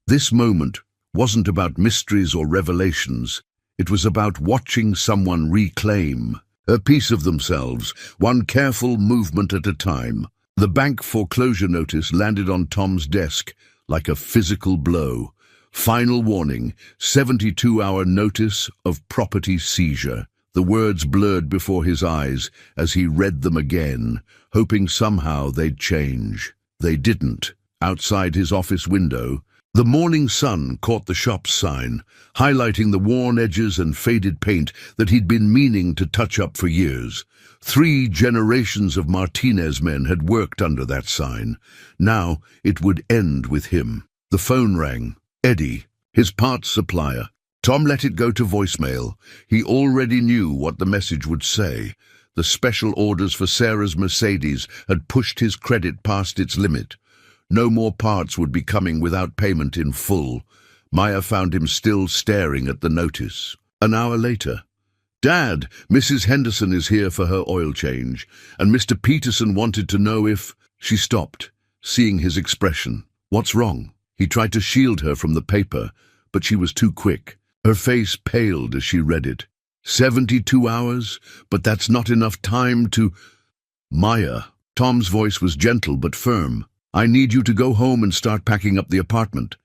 Speaker 1: This moment wasn't about mysteries or revelations. It was about watching someone reclaim a piece of themselves, one careful movement at a time. The bank foreclosure notice landed on Tom's desk like a physical blow. Final warning, 72-hour notice of property seizure. The words blurred before his eyes as he read them again, hoping somehow they'd change. They didn't. Outside his office window, the morning sun caught the shop's sign, highlighting the worn edges and faded paint that he'd been meaning to touch up for years. 3 generations of Martinez men had worked under that sign. Now it would end with him. The phone rang. Eddie, his parts supplier. Tom let it go to voicemail. He already knew what the message would say. The special orders for Sarah's Mercedes had pushed his credit past its limit. No more parts would be coming without payment in full. Maya found him still staring at the notice. An hour later. "Dad, Mrs. Henderson is here for her oil change, and Mr. Peterson wanted to know if—" She stopped, seeing his expression. "What's wrong?" He tried to shield her from the paper, but she was too quick. Her face paled as she read it. 72 hours? But that's not enough time to— "Maya." Tom's voice was gentle but firm. "I need you to go home and start packing up the apartment.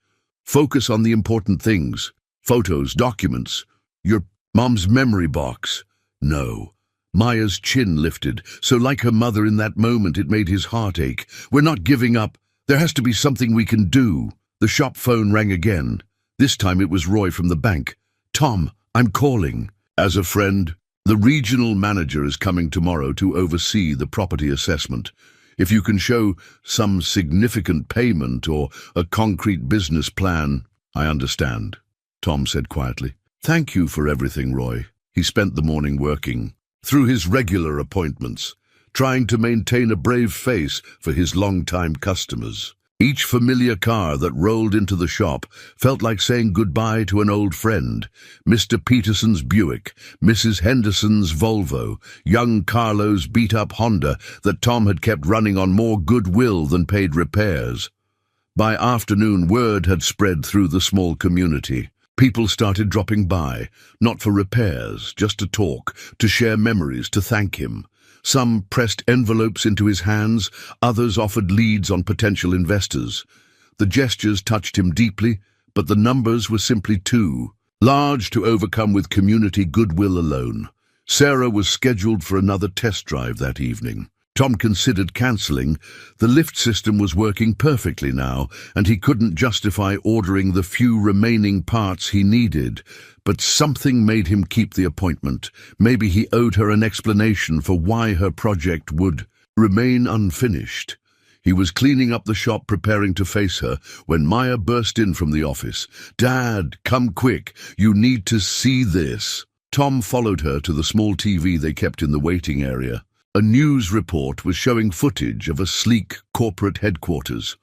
Speaker 1: Focus on the important things. Photos, documents, your mom's memory box." "No." Maya's chin lifted, so like her mother in that moment it made his heart ache. "We're not giving up. There has to be something we can do." The shop phone rang again. This time it was Roy from the bank. "Tom, I'm calling." "As a friend?" "The regional manager is coming tomorrow to oversee the property assessment. If you can show some significant payment or a concrete business plan—" "I understand," Tom said quietly. "Thank you for everything, Roy." He spent the morning working, through his regular appointments, trying to maintain a brave face for his long-time customers. Each familiar car that rolled into the shop felt like saying goodbye to an old friend. Mr. Peterson's Buick, Mrs. Henderson's Volvo, young Carlo's beat-up Honda that Tom had kept running on more goodwill than paid repairs. By afternoon, word had spread through the small community. People started dropping by, not for repairs, just to talk, to share memories, to thank him. Some pressed envelopes into his hands, others offered leads on potential investors. The gestures touched him deeply, but the numbers were simply too large to overcome with community goodwill alone. Sarah was scheduled for another test drive that evening. Tom considered cancelling. The lift system was working perfectly now, and he couldn't justify ordering the few remaining parts he needed. But something made him keep the appointment. Maybe he owed her an explanation for why her project would remain unfinished. He was cleaning up the shop, preparing to face her, when Maya burst in from the office. "Dad, come quick. You need to see this." Tom followed her to the small TV they kept in the waiting area. A news report was showing footage of a sleek corporate headquarters.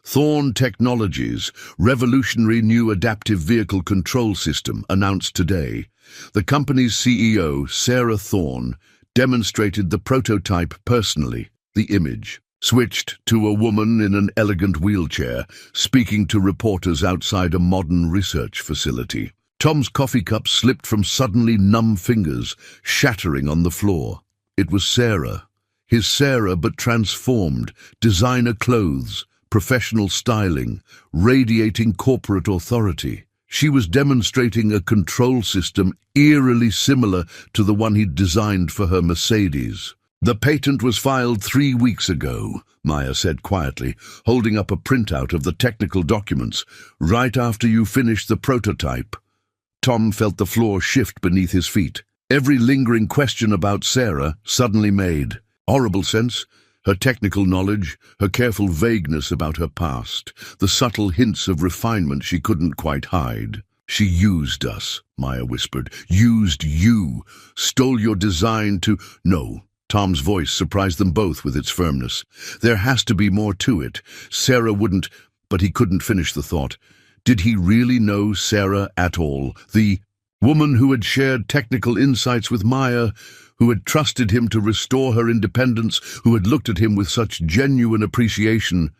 Speaker 1: Thorn Technologies' revolutionary new adaptive vehicle control system announced today. The company's CEO, Sarah Thorn, demonstrated the prototype personally. The image switched to a woman in an elegant wheelchair, speaking to reporters outside a modern research facility. Tom's coffee cup slipped from suddenly numb fingers, shattering on the floor. It was Sarah. His Sarah, but transformed. Designer clothes, professional styling, radiating corporate authority. She was demonstrating a control system eerily similar to the one he'd designed for her Mercedes. "The patent was filed 3 weeks ago," Maya said quietly, holding up a printout of the technical documents, "right after you finished the prototype." Tom felt the floor shift beneath his feet. Every lingering question about Sarah suddenly made horrible sense. Her technical knowledge, her careful vagueness about her past, the subtle hints of refinement she couldn't quite hide. "She used us," Maya whispered. "Used you. Stole your design to—" "No." Tom's voice surprised them both with its firmness. "There has to be more to it. Sarah wouldn't—" But he couldn't finish the thought. Did he really know Sarah at all? The woman who had shared technical insights with Maya, who had trusted him to restore her independence, who had looked at him with such genuine appreciation.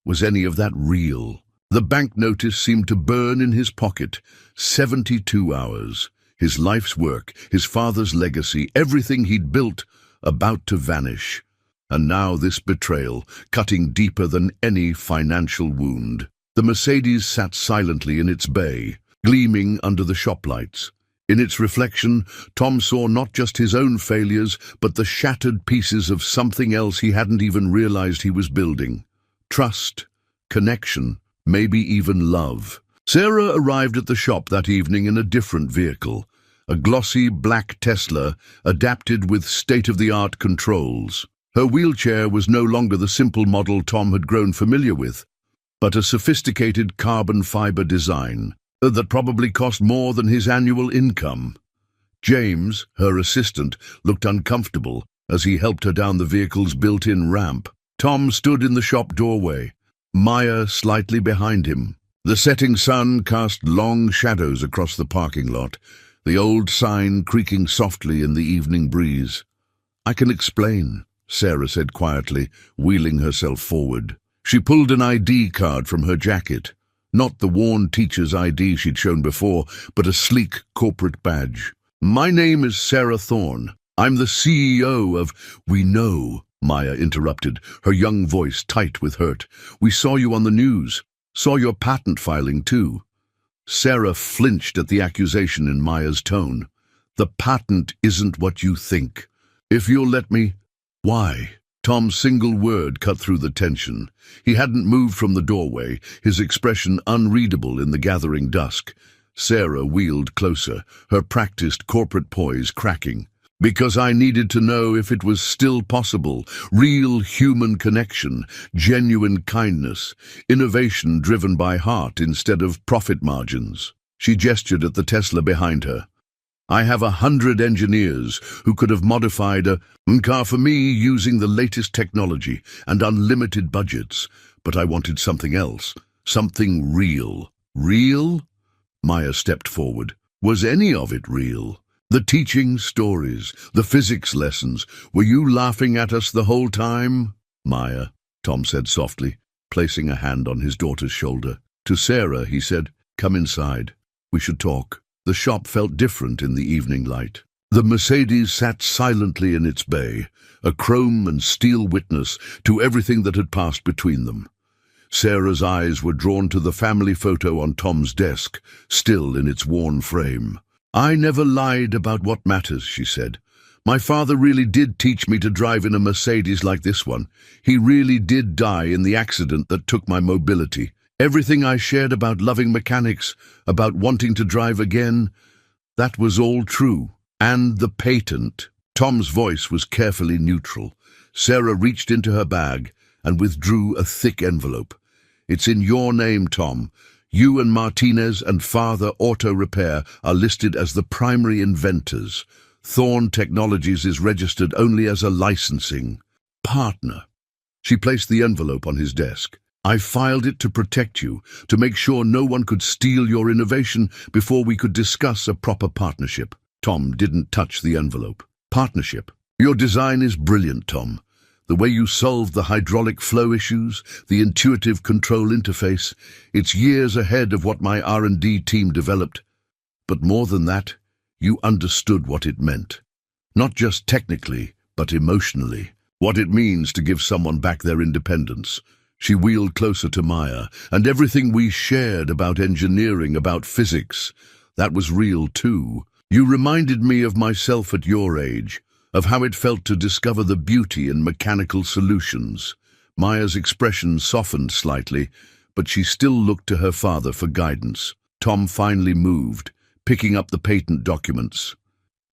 Speaker 1: Was any of that real? The bank notice seemed to burn in his pocket. 72 hours. His life's work, his father's legacy, everything he'd built, about to vanish. And now this betrayal, cutting deeper than any financial wound. The Mercedes sat silently in its bay, gleaming under the shop lights. In its reflection, Tom saw not just his own failures, but the shattered pieces of something else he hadn't even realized he was building. Trust, connection, maybe even love. Sarah arrived at the shop that evening in a different vehicle, a glossy black Tesla adapted with state-of-the-art controls. Her wheelchair was no longer the simple model Tom had grown familiar with, but a sophisticated carbon fiber design that probably cost more than his annual income. James, her assistant, looked uncomfortable as he helped her down the vehicle's built-in ramp. Tom stood in the shop doorway, Maya slightly behind him. The setting sun cast long shadows across the parking lot, the old sign creaking softly in the evening breeze. "I can explain," Sarah said quietly, wheeling herself forward. She pulled an ID card from her jacket. Not the worn teacher's ID she'd shown before, but a sleek corporate badge. "My name is Sarah Thorn. I'm the CEO of—" "We know," Maya interrupted, her young voice tight with hurt. "We saw you on the news. Saw your patent filing, too." Sarah flinched at the accusation in Maya's tone. "The patent isn't what you think. If you'll let me—" "Why?" Tom's single word cut through the tension. He hadn't moved from the doorway, his expression unreadable in the gathering dusk. Sarah wheeled closer, her practiced corporate poise cracking. "Because I needed to know if it was still possible. Real human connection, genuine kindness, innovation driven by heart instead of profit margins." She gestured at the Tesla behind her. "I have 100 engineers who could have modified a car for me using the latest technology and unlimited budgets, but I wanted something else, something real." "Real?" Maya stepped forward. "Was any of it real? The teaching stories, the physics lessons, were you laughing at us the whole time?" "Maya," Tom said softly, placing a hand on his daughter's shoulder. To Sarah, he said, "Come inside. We should talk." The shop felt different in the evening light. The Mercedes sat silently in its bay, a chrome and steel witness to everything that had passed between them. Sarah's eyes were drawn to the family photo on Tom's desk, still in its worn frame. "I never lied about what matters," she said. "My father really did teach me to drive in a Mercedes like this one. He really did die in the accident that took my mobility. Everything I shared about loving mechanics, about wanting to drive again, that was all true. And the patent." Tom's voice was carefully neutral. Sarah reached into her bag and withdrew a thick envelope. "It's in your name, Tom. You and Martinez and Father Auto Repair are listed as the primary inventors. Thorn Technologies is registered only as a licensing partner." She placed the envelope on his desk. "I filed it to protect you, to make sure no one could steal your innovation before we could discuss a proper partnership." Tom didn't touch the envelope. "Partnership. Your design is brilliant, Tom. The way you solved the hydraulic flow issues, the intuitive control interface, it's years ahead of what my R&D team developed. But more than that, you understood what it meant. Not just technically, but emotionally. What it means to give someone back their independence." She wheeled closer to Maya. "And everything we shared about engineering, about physics, that was real too. You reminded me of myself at your age, of how it felt to discover the beauty in mechanical solutions." Maya's expression softened slightly, but she still looked to her father for guidance. Tom finally moved, picking up the patent documents.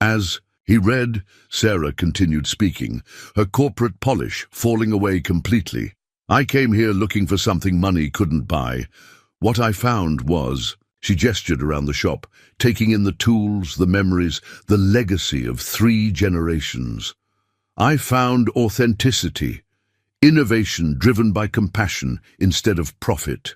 Speaker 1: As he read, Sarah continued speaking, her corporate polish falling away completely. "I came here looking for something money couldn't buy. What I found was..." She gestured around the shop, taking in the tools, the memories, the legacy of 3 generations. "I found authenticity, innovation driven by compassion instead of profit.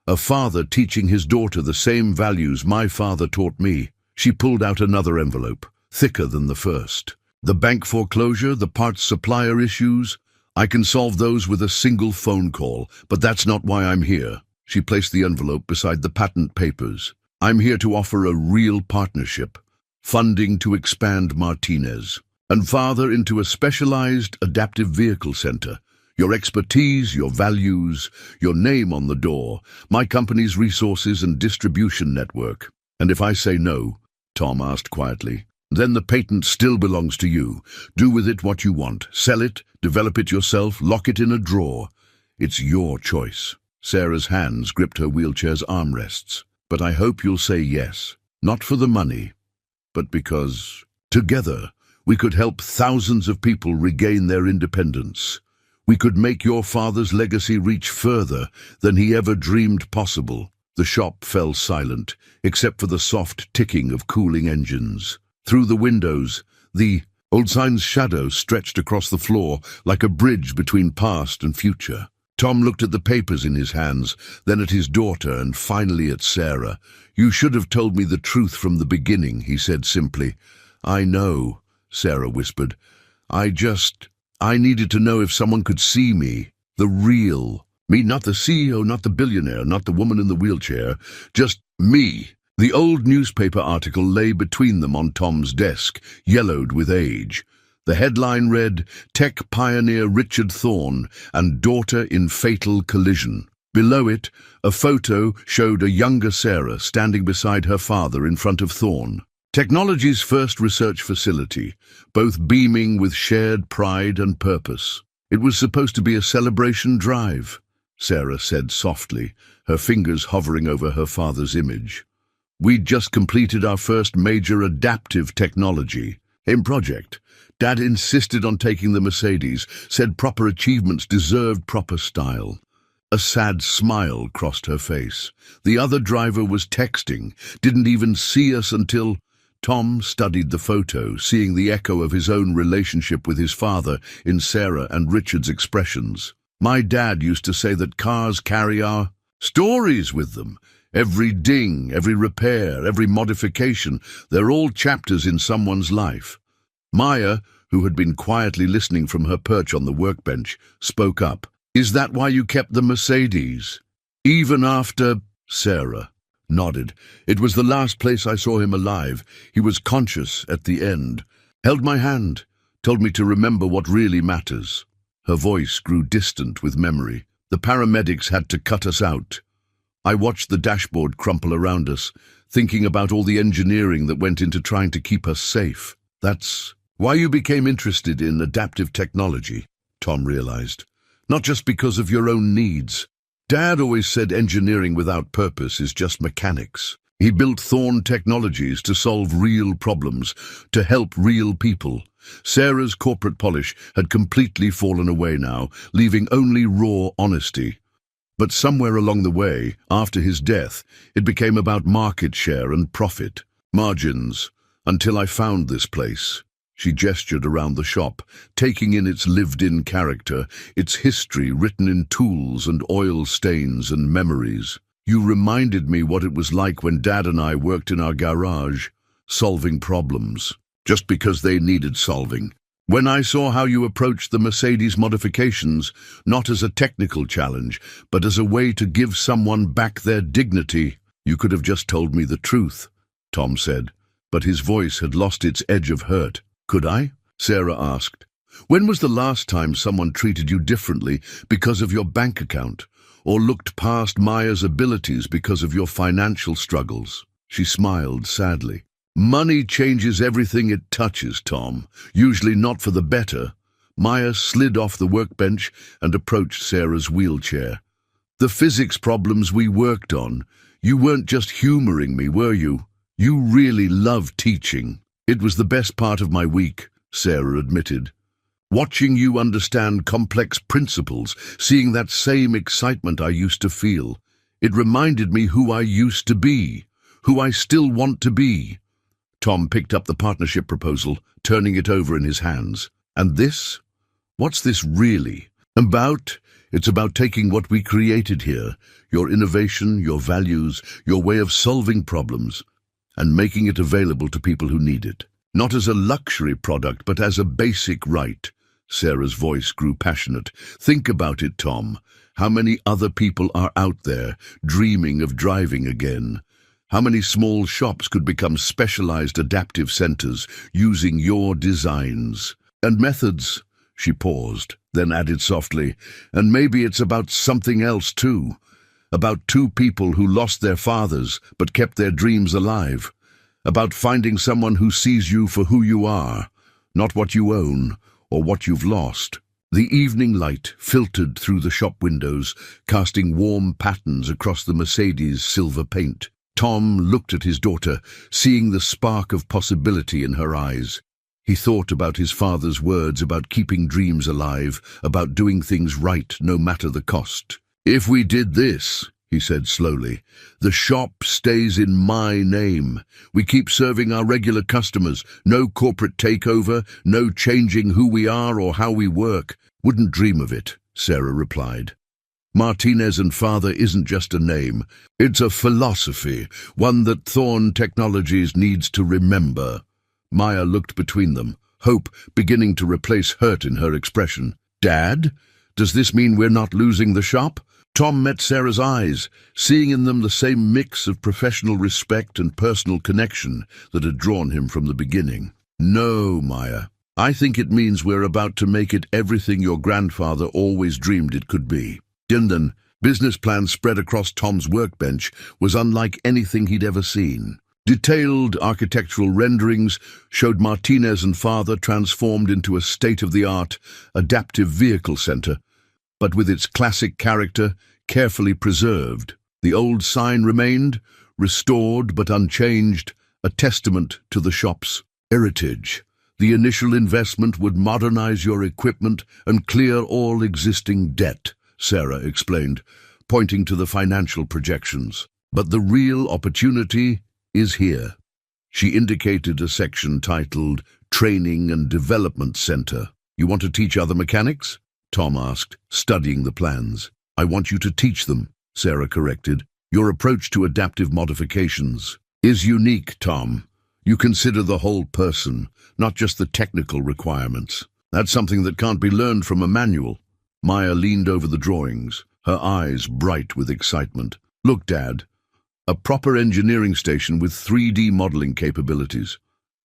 Speaker 1: A father teaching his daughter the same values my father taught me." She pulled out another envelope, thicker than the first. "The bank foreclosure, the parts supplier issues, I can solve those with a single phone call, but that's not why I'm here." She placed the envelope beside the patent papers. "I'm here to offer a real partnership, funding to expand Martinez, and father into a specialized adaptive vehicle center. Your expertise, your values, your name on the door, my company's resources and distribution network." "And if I say no," Tom asked quietly, "then the patent still belongs to you. Do with it what you want. Sell it, develop it yourself, lock it in a drawer. It's your choice." Sarah's hands gripped her wheelchair's armrests. "But I hope you'll say yes, not for the money, but because together we could help thousands of people regain their independence. We could make your father's legacy reach further than he ever dreamed possible." The shop fell silent, except for the soft ticking of cooling engines. Through the windows, the old sign's shadow stretched across the floor like a bridge between past and future. Tom looked at the papers in his hands, then at his daughter, and finally at Sarah. "You should have told me the truth from the beginning," he said simply. "I know," Sarah whispered. I needed to know if someone could see me. The real me, not the CEO, not the billionaire, not the woman in the wheelchair. Just me." The old newspaper article lay between them on Tom's desk, yellowed with age. The headline read, "Tech Pioneer Richard Thorn and Daughter in Fatal Collision." Below it, a photo showed a younger Sarah standing beside her father in front of Thorn. Technology's first research facility, both beaming with shared pride and purpose. "It was supposed to be a celebration drive," Sarah said softly, her fingers hovering over her father's image. "We'd just completed our first major adaptive technology project. Dad insisted on taking the Mercedes, said proper achievements deserved proper style." A sad smile crossed her face. "The other driver was texting, didn't even see us until..." Tom studied the photo, seeing the echo of his own relationship with his father in Sarah and Richard's expressions. "My dad used to say that cars carry our stories with them. Every ding, every repair, every modification, they're all chapters in someone's life." Maya, who had been quietly listening from her perch on the workbench, spoke up. "Is that why you kept the Mercedes? Even after..." Sarah nodded. "It was the last place I saw him alive. He was conscious at the end. Held my hand, told me to remember what really matters." Her voice grew distant with memory. The paramedics had to cut us out. I watched the dashboard crumple around us, thinking about all the engineering that went into trying to keep us safe. That's why you became interested in adaptive technology, Tom realized. Not just because of your own needs. Dad always said engineering without purpose is just mechanics. He built Thorn Technologies to solve real problems, to help real people. Sarah's corporate polish had completely fallen away now, leaving only raw honesty. But somewhere along the way, after his death, it became about market share and profit, margins, until I found this place. She gestured around the shop, taking in its lived-in character, its history written in tools and oil stains and memories. You reminded me what it was like when Dad and I worked in our garage, solving problems, just because they needed solving. When I saw how you approached the Mercedes modifications, not as a technical challenge, but as a way to give someone back their dignity, you could have just told me the truth, Tom said, but his voice had lost its edge of hurt. Could I? Sarah asked. When was the last time someone treated you differently because of your bank account, or looked past Maya's abilities because of your financial struggles? She smiled sadly. Money changes everything it touches, Tom, usually not for the better. Maya slid off the workbench and approached Sarah's wheelchair. The physics problems we worked on, you weren't just humoring me, were you? You really loved teaching. It was the best part of my week, Sarah admitted. Watching you understand complex principles, seeing that same excitement I used to feel. It reminded me who I used to be, who I still want to be. Tom picked up the partnership proposal, turning it over in his hands. And this? What's this really about? It's about taking what we created here, your innovation, your values, your way of solving problems, and making it available to people who need it. Not as a luxury product, but as a basic right. Sarah's voice grew passionate. Think about it, Tom. How many other people are out there, dreaming of driving again? How many small shops could become specialized adaptive centers, using your designs and methods? She paused, then added softly, and maybe it's about something else too. About two people who lost their fathers but kept their dreams alive. About finding someone who sees you for who you are, not what you own or what you've lost. The evening light filtered through the shop windows, casting warm patterns across the Mercedes silver paint. Tom looked at his daughter, seeing the spark of possibility in her eyes. He thought about his father's words about keeping dreams alive, about doing things right no matter the cost. If we did this, he said slowly, the shop stays in my name. We keep serving our regular customers. No corporate takeover, no changing who we are or how we work. Wouldn't dream of it, Sarah replied. Martinez and Father isn't just a name. It's a philosophy, one that Thorn Technologies needs to remember. Maya looked between them, hope beginning to replace hurt in her expression. Dad? Does this mean we're not losing the shop? Tom met Sarah's eyes, seeing in them the same mix of professional respect and personal connection that had drawn him from the beginning. No, Maya. I think it means we're about to make it everything your grandfather always dreamed it could be. Dindan, business plans spread across Tom's workbench, was unlike anything he'd ever seen. Detailed architectural renderings showed Martinez and Father transformed into a state-of-the-art, adaptive vehicle center, but with its classic character carefully preserved. The old sign remained, restored but unchanged, a testament to the shop's heritage. The initial investment would modernize your equipment and clear all existing debt, Sarah explained, pointing to the financial projections. But the real opportunity is here. She indicated a section titled Training and Development Center. You want to teach other mechanics? Tom asked, studying the plans. I want you to teach them, Sarah corrected. Your approach to adaptive modifications is unique, Tom. You consider the whole person, not just the technical requirements. That's something that can't be learned from a manual. Maya leaned over the drawings, her eyes bright with excitement. Look, Dad, a proper engineering station with 3D modeling capabilities.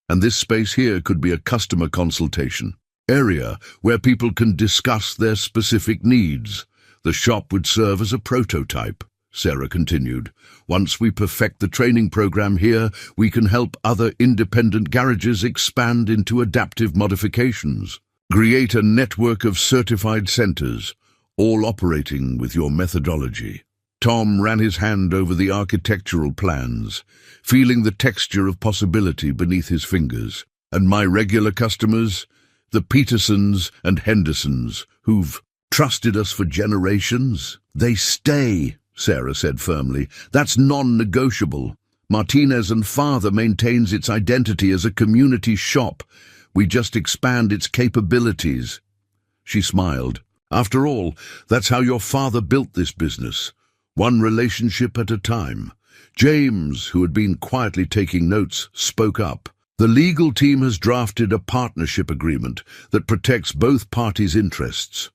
Speaker 1: And this space here could be a customer consultation area where people can discuss their specific needs. The shop would serve as a prototype, Sarah continued. Once we perfect the training program here, we can help other independent garages expand into adaptive modifications. Create a network of certified centers, all operating with your methodology. Tom ran his hand over the architectural plans, feeling the texture of possibility beneath his fingers. And my regular customers, the Petersons and Hendersons, who've trusted us for generations, they stay, Sarah said firmly. That's non-negotiable. Martinez and Father maintains its identity as a community shop. We just expand its capabilities. She smiled. After all, that's how your father built this business, one relationship at a time. James, who had been quietly taking notes, spoke up. The legal team has drafted a partnership agreement that protects both parties' interests.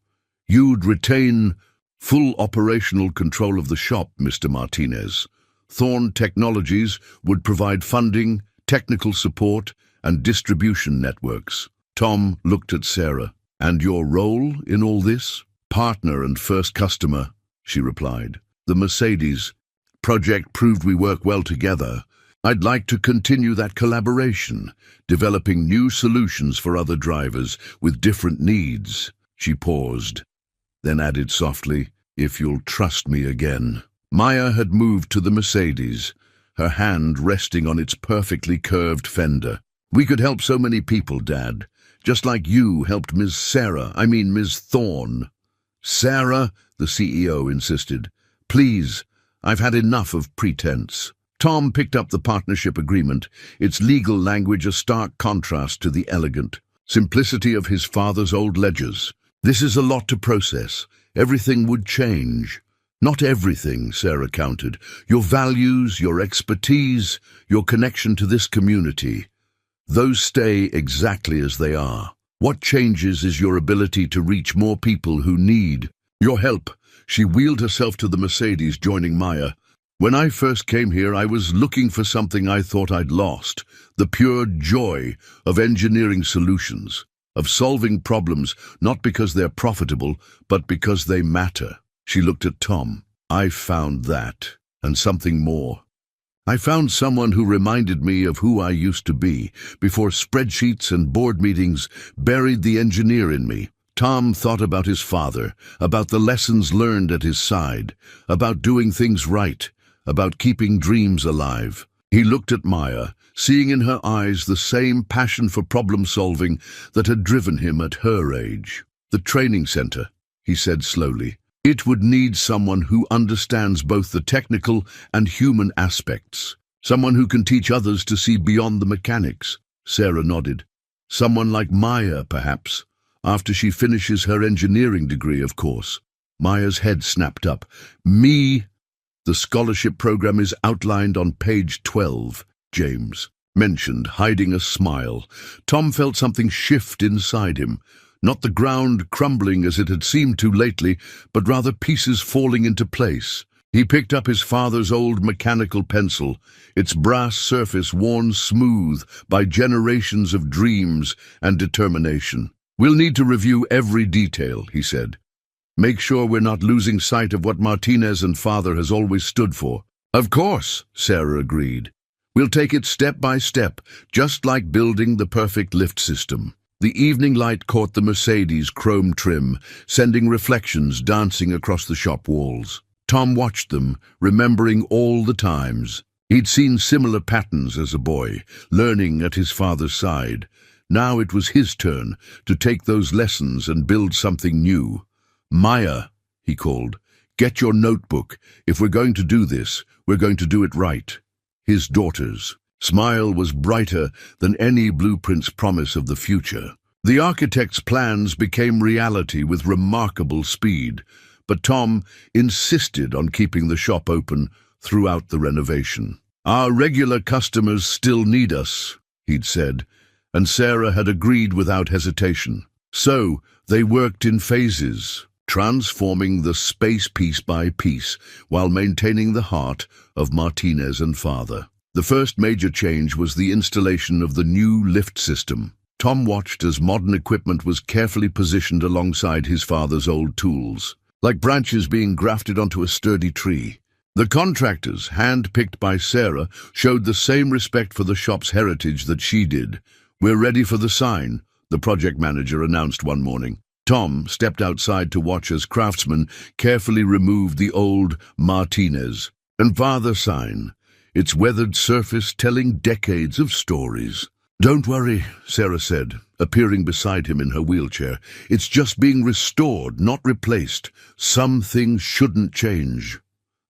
Speaker 1: You'd retain full operational control of the shop, Mr. Martinez. Thorn Technologies would provide funding, technical support, and distribution networks. Tom looked at Sarah. And your role in all this? Partner and first customer, she replied. The Mercedes project proved we work well together. I'd like to continue that collaboration, developing new solutions for other drivers with different needs. She paused, then added softly, if you'll trust me again. Maya had moved to the Mercedes, her hand resting on its perfectly curved fender. We could help so many people, Dad, just like you helped Ms. Thorne. Sarah, the CEO insisted. Please, I've had enough of pretense. Tom picked up the partnership agreement, its legal language a stark contrast to the elegant simplicity of his father's old ledgers. This is a lot to process. Everything would change. Not everything, Sarah countered. Your values, your expertise, your connection to this community. Those stay exactly as they are. What changes is your ability to reach more people who need your help. She wheeled herself to the Mercedes, joining Maya. When I first came here, I was looking for something I thought I'd lost. The pure joy of engineering solutions, of solving problems, not because they're profitable, but because they matter. She looked at Tom. I found that, and something more. I found someone who reminded me of who I used to be, before spreadsheets and board meetings buried the engineer in me. Tom thought about his father, about the lessons learned at his side, about doing things right, about keeping dreams alive. He looked at Maya, seeing in her eyes the same passion for problem-solving that had driven him at her age. The training center, he said slowly. It would need someone who understands both the technical and human aspects. Someone who can teach others to see beyond the mechanics. Sarah nodded. Someone like Maya, perhaps. After she finishes her engineering degree, of course. Maya's head snapped up. Me? The scholarship program is outlined on page 12, James mentioned, hiding a smile. Tom felt something shift inside him. Not the ground crumbling as it had seemed to lately, but rather pieces falling into place. He picked up his father's old mechanical pencil, its brass surface worn smooth by generations of dreams and determination. We'll need to review every detail, he said. Make sure we're not losing sight of what Martinez and Father has always stood for. Of course, Sarah agreed. We'll take it step by step, just like building the perfect lift system. The evening light caught the Mercedes' chrome trim, sending reflections dancing across the shop walls. Tom watched them, remembering all the times. He'd seen similar patterns as a boy, learning at his father's side. Now it was his turn to take those lessons and build something new. Maya, he called, get your notebook. If we're going to do this, we're going to do it right. His daughter's smile was brighter than any blueprint's promise of the future. The architect's plans became reality with remarkable speed, but Tom insisted on keeping the shop open throughout the renovation. Our regular customers still need us, he'd said, and Sarah had agreed without hesitation. So they worked in phases, transforming the space piece by piece while maintaining the heart of Martinez and Father. The first major change was the installation of the new lift system. Tom watched as modern equipment was carefully positioned alongside his father's old tools. like branches being grafted onto a sturdy tree. The contractors, hand-picked by Sarah, showed the same respect for the shop's heritage that she did. "We're ready for the sign," the project manager announced one morning. Tom stepped outside to watch as craftsmen carefully removed the old Martinez and Father sign, its weathered surface telling decades of stories. "Don't worry," Sarah said, appearing beside him in her wheelchair. "It's just being restored, not replaced. Some things shouldn't change."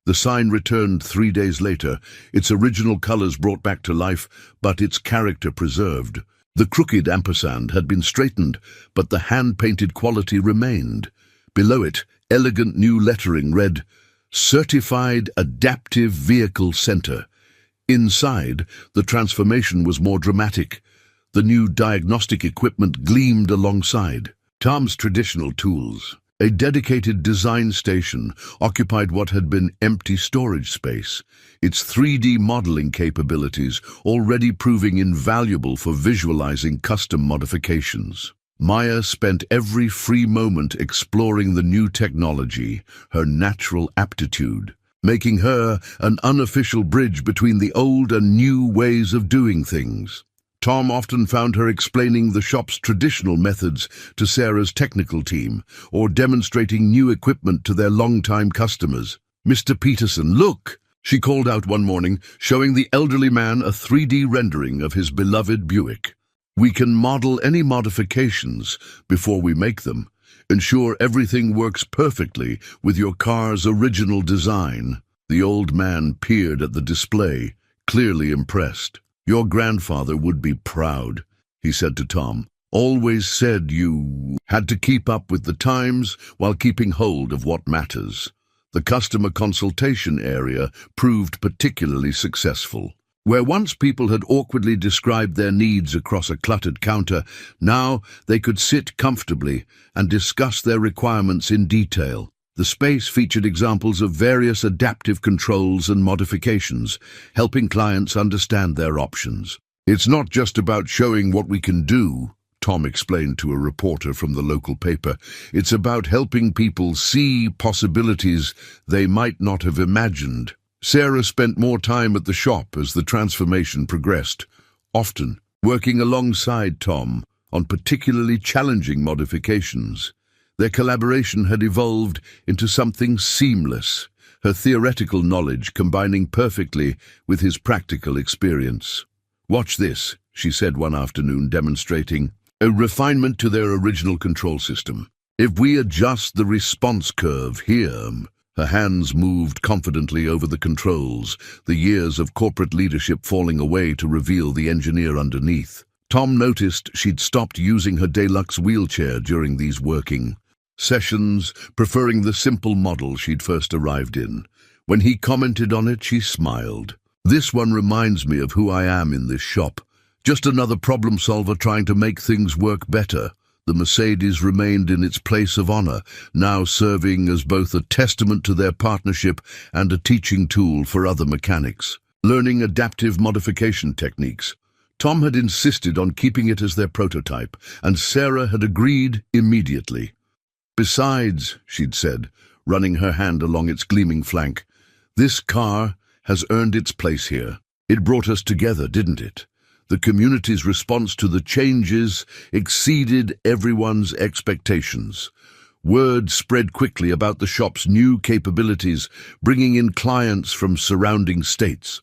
Speaker 1: The sign returned 3 days later, its original colors brought back to life, but its character preserved. The crooked ampersand had been straightened, but the hand-painted quality remained. Below it, elegant new lettering read, "Certified Adaptive Vehicle Center." Inside, the transformation was more dramatic. The new diagnostic equipment gleamed alongside. Tom's traditional tools. A dedicated design station occupied what had been empty storage space, its 3D modeling capabilities already proving invaluable for visualizing custom modifications. Maya spent every free moment exploring the new technology, her natural aptitude, making her an unofficial bridge between the old and new ways of doing things. Tom often found her explaining the shop's traditional methods to Sarah's technical team, or demonstrating new equipment to their longtime customers. "Mr. Peterson, look!" she called out one morning, showing the elderly man a 3D rendering of his beloved Buick. "We can model any modifications before we make them. Ensure everything works perfectly with your car's original design." The old man peered at the display, clearly impressed. "Your grandfather would be proud," he said to Tom. "Always said you had to keep up with the times while keeping hold of what matters." The customer consultation area proved particularly successful. Where once people had awkwardly described their needs across a cluttered counter, now they could sit comfortably and discuss their requirements in detail. The space featured examples of various adaptive controls and modifications, helping clients understand their options. "It's not just about showing what we can do," Tom explained to a reporter from the local paper. "It's about helping people see possibilities they might not have imagined." Sarah spent more time at the shop as the transformation progressed, often working alongside Tom on particularly challenging modifications. Their collaboration had evolved into something seamless, her theoretical knowledge combining perfectly with his practical experience. "Watch this," she said one afternoon, demonstrating a refinement to their original control system. "If we adjust the response curve here," her hands moved confidently over the controls, the years of corporate leadership falling away to reveal the engineer underneath. Tom noticed she'd stopped using her deluxe wheelchair during these working sessions, preferring the simple model she'd first arrived in. When he commented on it, she smiled. "This one reminds me of who I am in this shop. Just another problem solver trying to make things work better." The Mercedes remained in its place of honor, now serving as both a testament to their partnership and a teaching tool for other mechanics. Learning adaptive modification techniques. Tom had insisted on keeping it as their prototype, and Sarah had agreed immediately. "Besides," she'd said, running her hand along its gleaming flank, "this car has earned its place here. It brought us together, didn't it?" The community's response to the changes exceeded everyone's expectations. Word spread quickly about the shop's new capabilities, bringing in clients from surrounding states.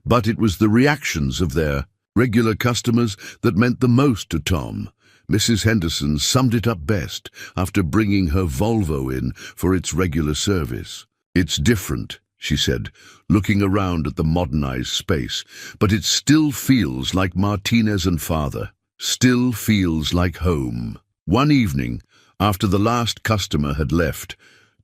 Speaker 1: But it was the reactions of their regular customers that meant the most to Tom. Mrs. Henderson summed it up best after bringing her Volvo in for its regular service. "It's different," she said, looking around at the modernized space, "but it still feels like Martinez and Father, still feels like home." One evening, after the last customer had left,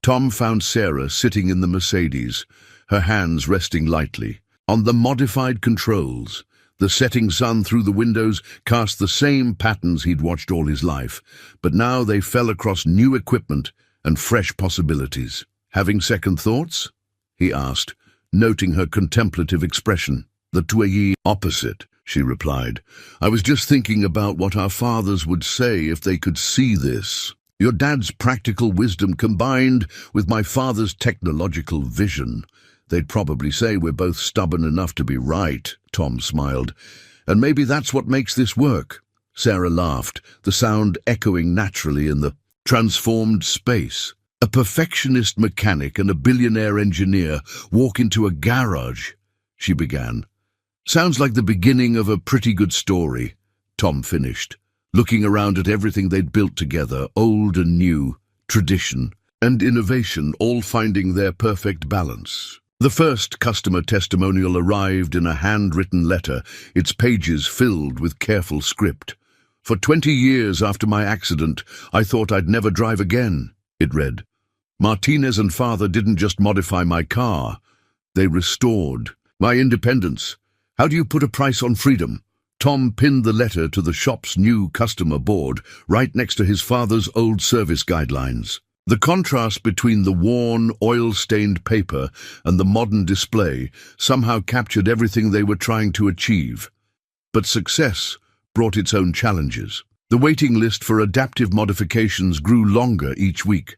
Speaker 1: Tom found Sarah sitting in the Mercedes, her hands resting lightly on the modified controls. The setting sun through the windows cast the same patterns he'd watched all his life, but now they fell across new equipment and fresh possibilities. "Having second thoughts?" he asked, noting her contemplative expression. "The twee opposite," she replied. "I was just thinking about what our fathers would say if they could see this." Your dad's practical wisdom combined with my father's technological vision. They'd probably say we're both stubborn enough to be right, Tom smiled. And maybe that's what makes this work. Sarah laughed, the sound echoing naturally in the transformed space. A perfectionist mechanic and a billionaire engineer walk into a garage, she began. Sounds like the beginning of a pretty good story, Tom finished, looking around at everything they'd built together, old and new, tradition and innovation, all finding their perfect balance. The first customer testimonial arrived in a handwritten letter, its pages filled with careful script. For 20 years after my accident, I thought I'd never drive again, it read. Martinez and father didn't just modify my car, they restored my independence. How do you put a price on freedom? Tom pinned the letter to the shop's new customer board, right next to his father's old service guidelines. The contrast between the worn, oil-stained paper and the modern display somehow captured everything they were trying to achieve. But success brought its own challenges. The waiting list for adaptive modifications grew longer each week,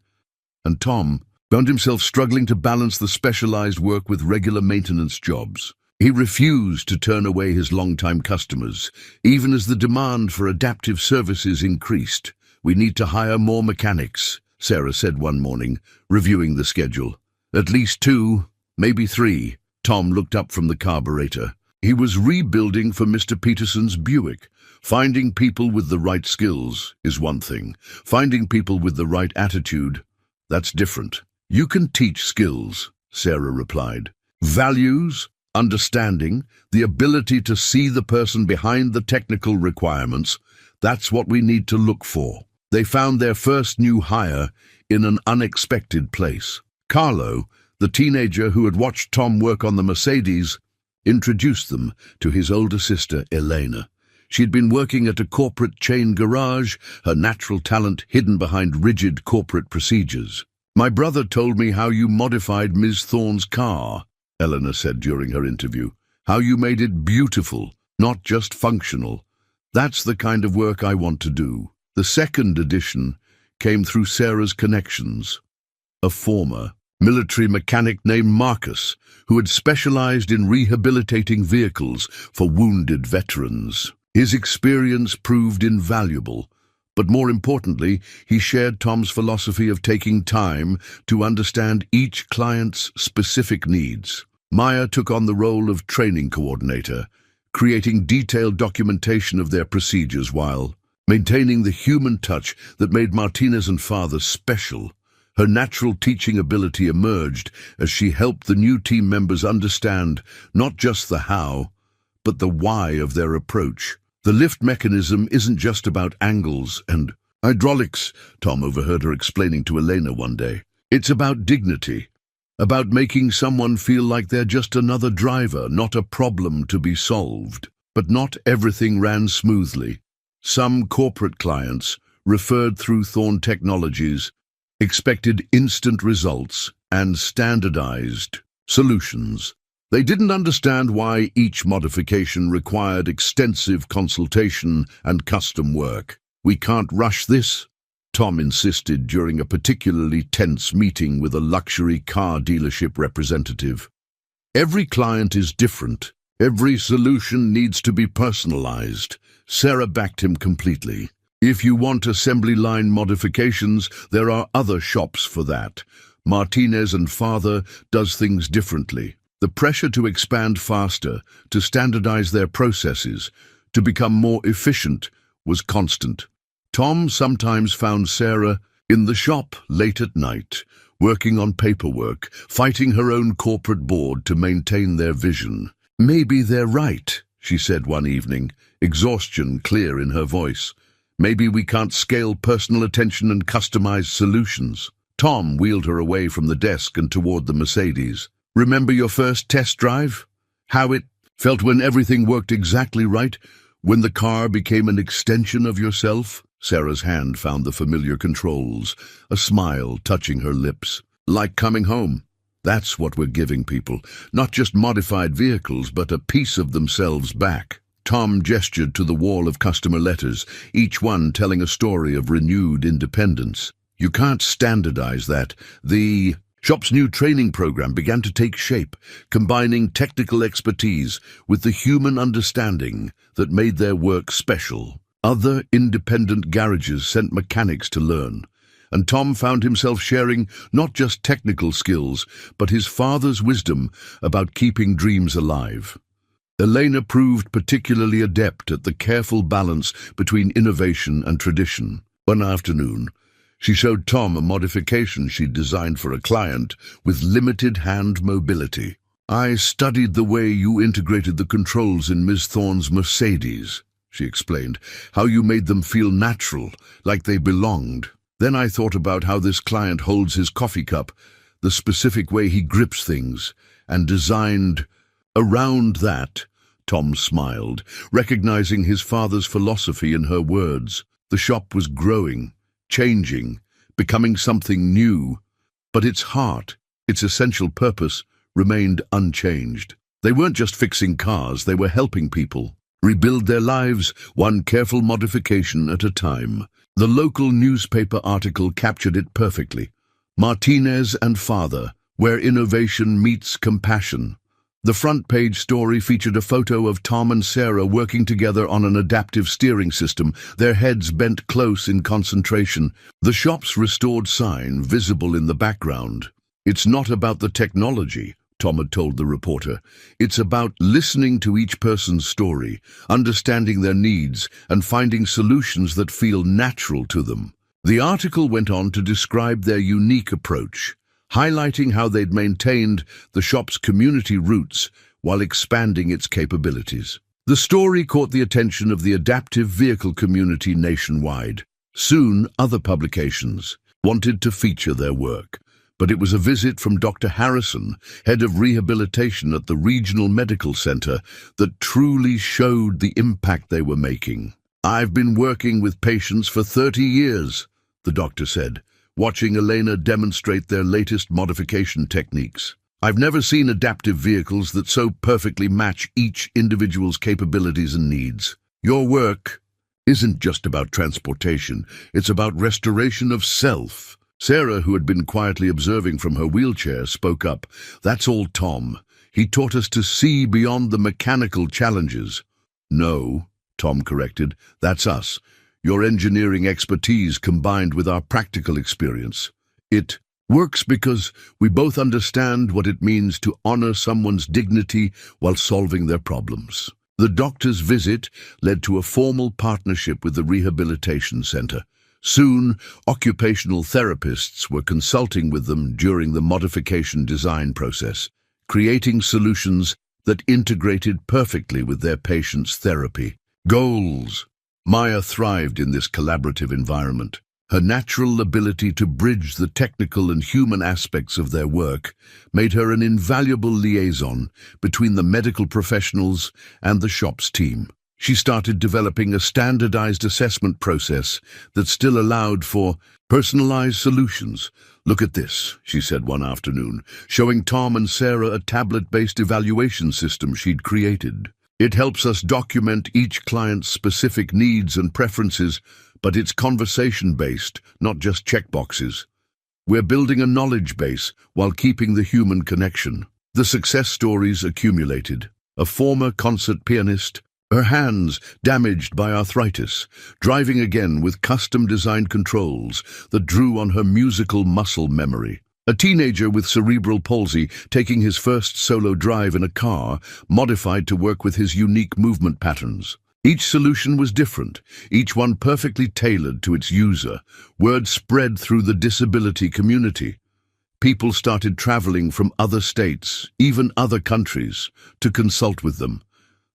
Speaker 1: and Tom found himself struggling to balance the specialized work with regular maintenance jobs. He refused to turn away his longtime customers, even as the demand for adaptive services increased. We need to hire more mechanics, Sarah said one morning, reviewing the schedule. At least 2, maybe 3. Tom looked up from the carburetor. He was rebuilding for Mr. Peterson's Buick. Finding people with the right skills is one thing. Finding people with the right attitude, that's different. You can teach skills, Sarah replied. Values, understanding, the ability to see the person behind the technical requirements, that's what we need to look for. They found their first new hire in an unexpected place. Carlo, the teenager who had watched Tom work on the Mercedes, introduced them to his older sister, Elena. She'd been working at a corporate chain garage, her natural talent hidden behind rigid corporate procedures. My brother told me how you modified Ms. Thorne's car, Eleanor said during her interview. How you made it beautiful, not just functional. That's the kind of work I want to do. The second addition came through Sarah's connections. A former military mechanic named Marcus, who had specialized in rehabilitating vehicles for wounded veterans. His experience proved invaluable, but more importantly, he shared Tom's philosophy of taking time to understand each client's specific needs. Maya took on the role of training coordinator, creating detailed documentation of their procedures while maintaining the human touch that made Martinez and father special. Her natural teaching ability emerged as she helped the new team members understand not just the how, but the why of their approach. The lift mechanism isn't just about angles and hydraulics, Tom overheard her explaining to Elena one day. It's about dignity, about making someone feel like they're just another driver, not a problem to be solved. But not everything ran smoothly. Some corporate clients, referred through Thorne Technologies, expected instant results and standardized solutions. They didn't understand why each modification required extensive consultation and custom work. We can't rush this, Tom insisted during a particularly tense meeting with a luxury car dealership representative. Every client is different. Every solution needs to be personalized. Sarah backed him completely. If you want assembly line modifications, there are other shops for that. Martinez and father does things differently. The pressure to expand faster, to standardize their processes, to become more efficient, was constant. Tom sometimes found Sarah in the shop late at night, working on paperwork, fighting her own corporate board to maintain their vision. Maybe they're right, she said one evening, exhaustion clear in her voice. Maybe we can't scale personal attention and customize solutions. Tom wheeled her away from the desk and toward the Mercedes. Remember your first test drive? How it felt when everything worked exactly right? When the car became an extension of yourself? Sarah's hand found the familiar controls, a smile touching her lips. Like coming home. That's what we're giving people. Not just modified vehicles, but a piece of themselves back. Tom gestured to the wall of customer letters, each one telling a story of renewed independence. You can't standardize that. The shop's new training program began to take shape, combining technical expertise with the human understanding that made their work special. Other independent garages sent mechanics to learn, and Tom found himself sharing not just technical skills, but his father's wisdom about keeping dreams alive. Elena proved particularly adept at the careful balance between innovation and tradition. One afternoon, she showed Tom a modification she'd designed for a client with limited hand mobility. "I studied the way you integrated the controls in Ms. Thorne's Mercedes," she explained, "how you made them feel natural, like they belonged. Then I thought about how this client holds his coffee cup, the specific way he grips things, and designed around that." Tom smiled, recognizing his father's philosophy in her words. The shop was growing, changing, becoming something new, but its heart, its essential purpose, remained unchanged. They weren't just fixing cars, they were helping people rebuild their lives, one careful modification at a time. The local newspaper article captured it perfectly. Martinez and Father, where innovation meets compassion. The front page story featured a photo of Tom and Sarah working together on an adaptive steering system, their heads bent close in concentration, the shop's restored sign visible in the background. "It's not about the technology," Tom had told the reporter. "It's about listening to each person's story, understanding their needs, and finding solutions that feel natural to them." The article went on to describe their unique approach, highlighting how they'd maintained the shop's community roots while expanding its capabilities. The story caught the attention of the adaptive vehicle community nationwide. Soon, other publications wanted to feature their work. But it was a visit from Dr. Harrison, head of rehabilitation at the Regional Medical Center, that truly showed the impact they were making. "I've been working with patients for 30 years, the doctor said, watching Elena demonstrate their latest modification techniques. "I've never seen adaptive vehicles that so perfectly match each individual's capabilities and needs. Your work isn't just about transportation, it's about restoration of self." Sarah, who had been quietly observing from her wheelchair, spoke up. "That's all Tom. He taught us to see beyond the mechanical challenges." "No," Tom corrected, "that's us. Your engineering expertise combined with our practical experience. It works because we both understand what it means to honor someone's dignity while solving their problems." The doctor's visit led to a formal partnership with the rehabilitation center. Soon, occupational therapists were consulting with them during the modification design process, creating solutions that integrated perfectly with their patients' therapy goals. Maya thrived in this collaborative environment. Her natural ability to bridge the technical and human aspects of their work made her an invaluable liaison between the medical professionals and the shop's team. She started developing a standardized assessment process that still allowed for personalized solutions. "Look at this," she said one afternoon, showing Tom and Sarah a tablet-based evaluation system she'd created. "It helps us document each client's specific needs and preferences, but it's conversation-based, not just checkboxes. We're building a knowledge base while keeping the human connection." The success stories accumulated. A former concert pianist, her hands damaged by arthritis, driving again with custom-designed controls that drew on her musical muscle memory. A teenager with cerebral palsy taking his first solo drive in a car, modified to work with his unique movement patterns. Each solution was different, each one perfectly tailored to its user. Word spread through the disability community. People started traveling from other states, even other countries, to consult with them.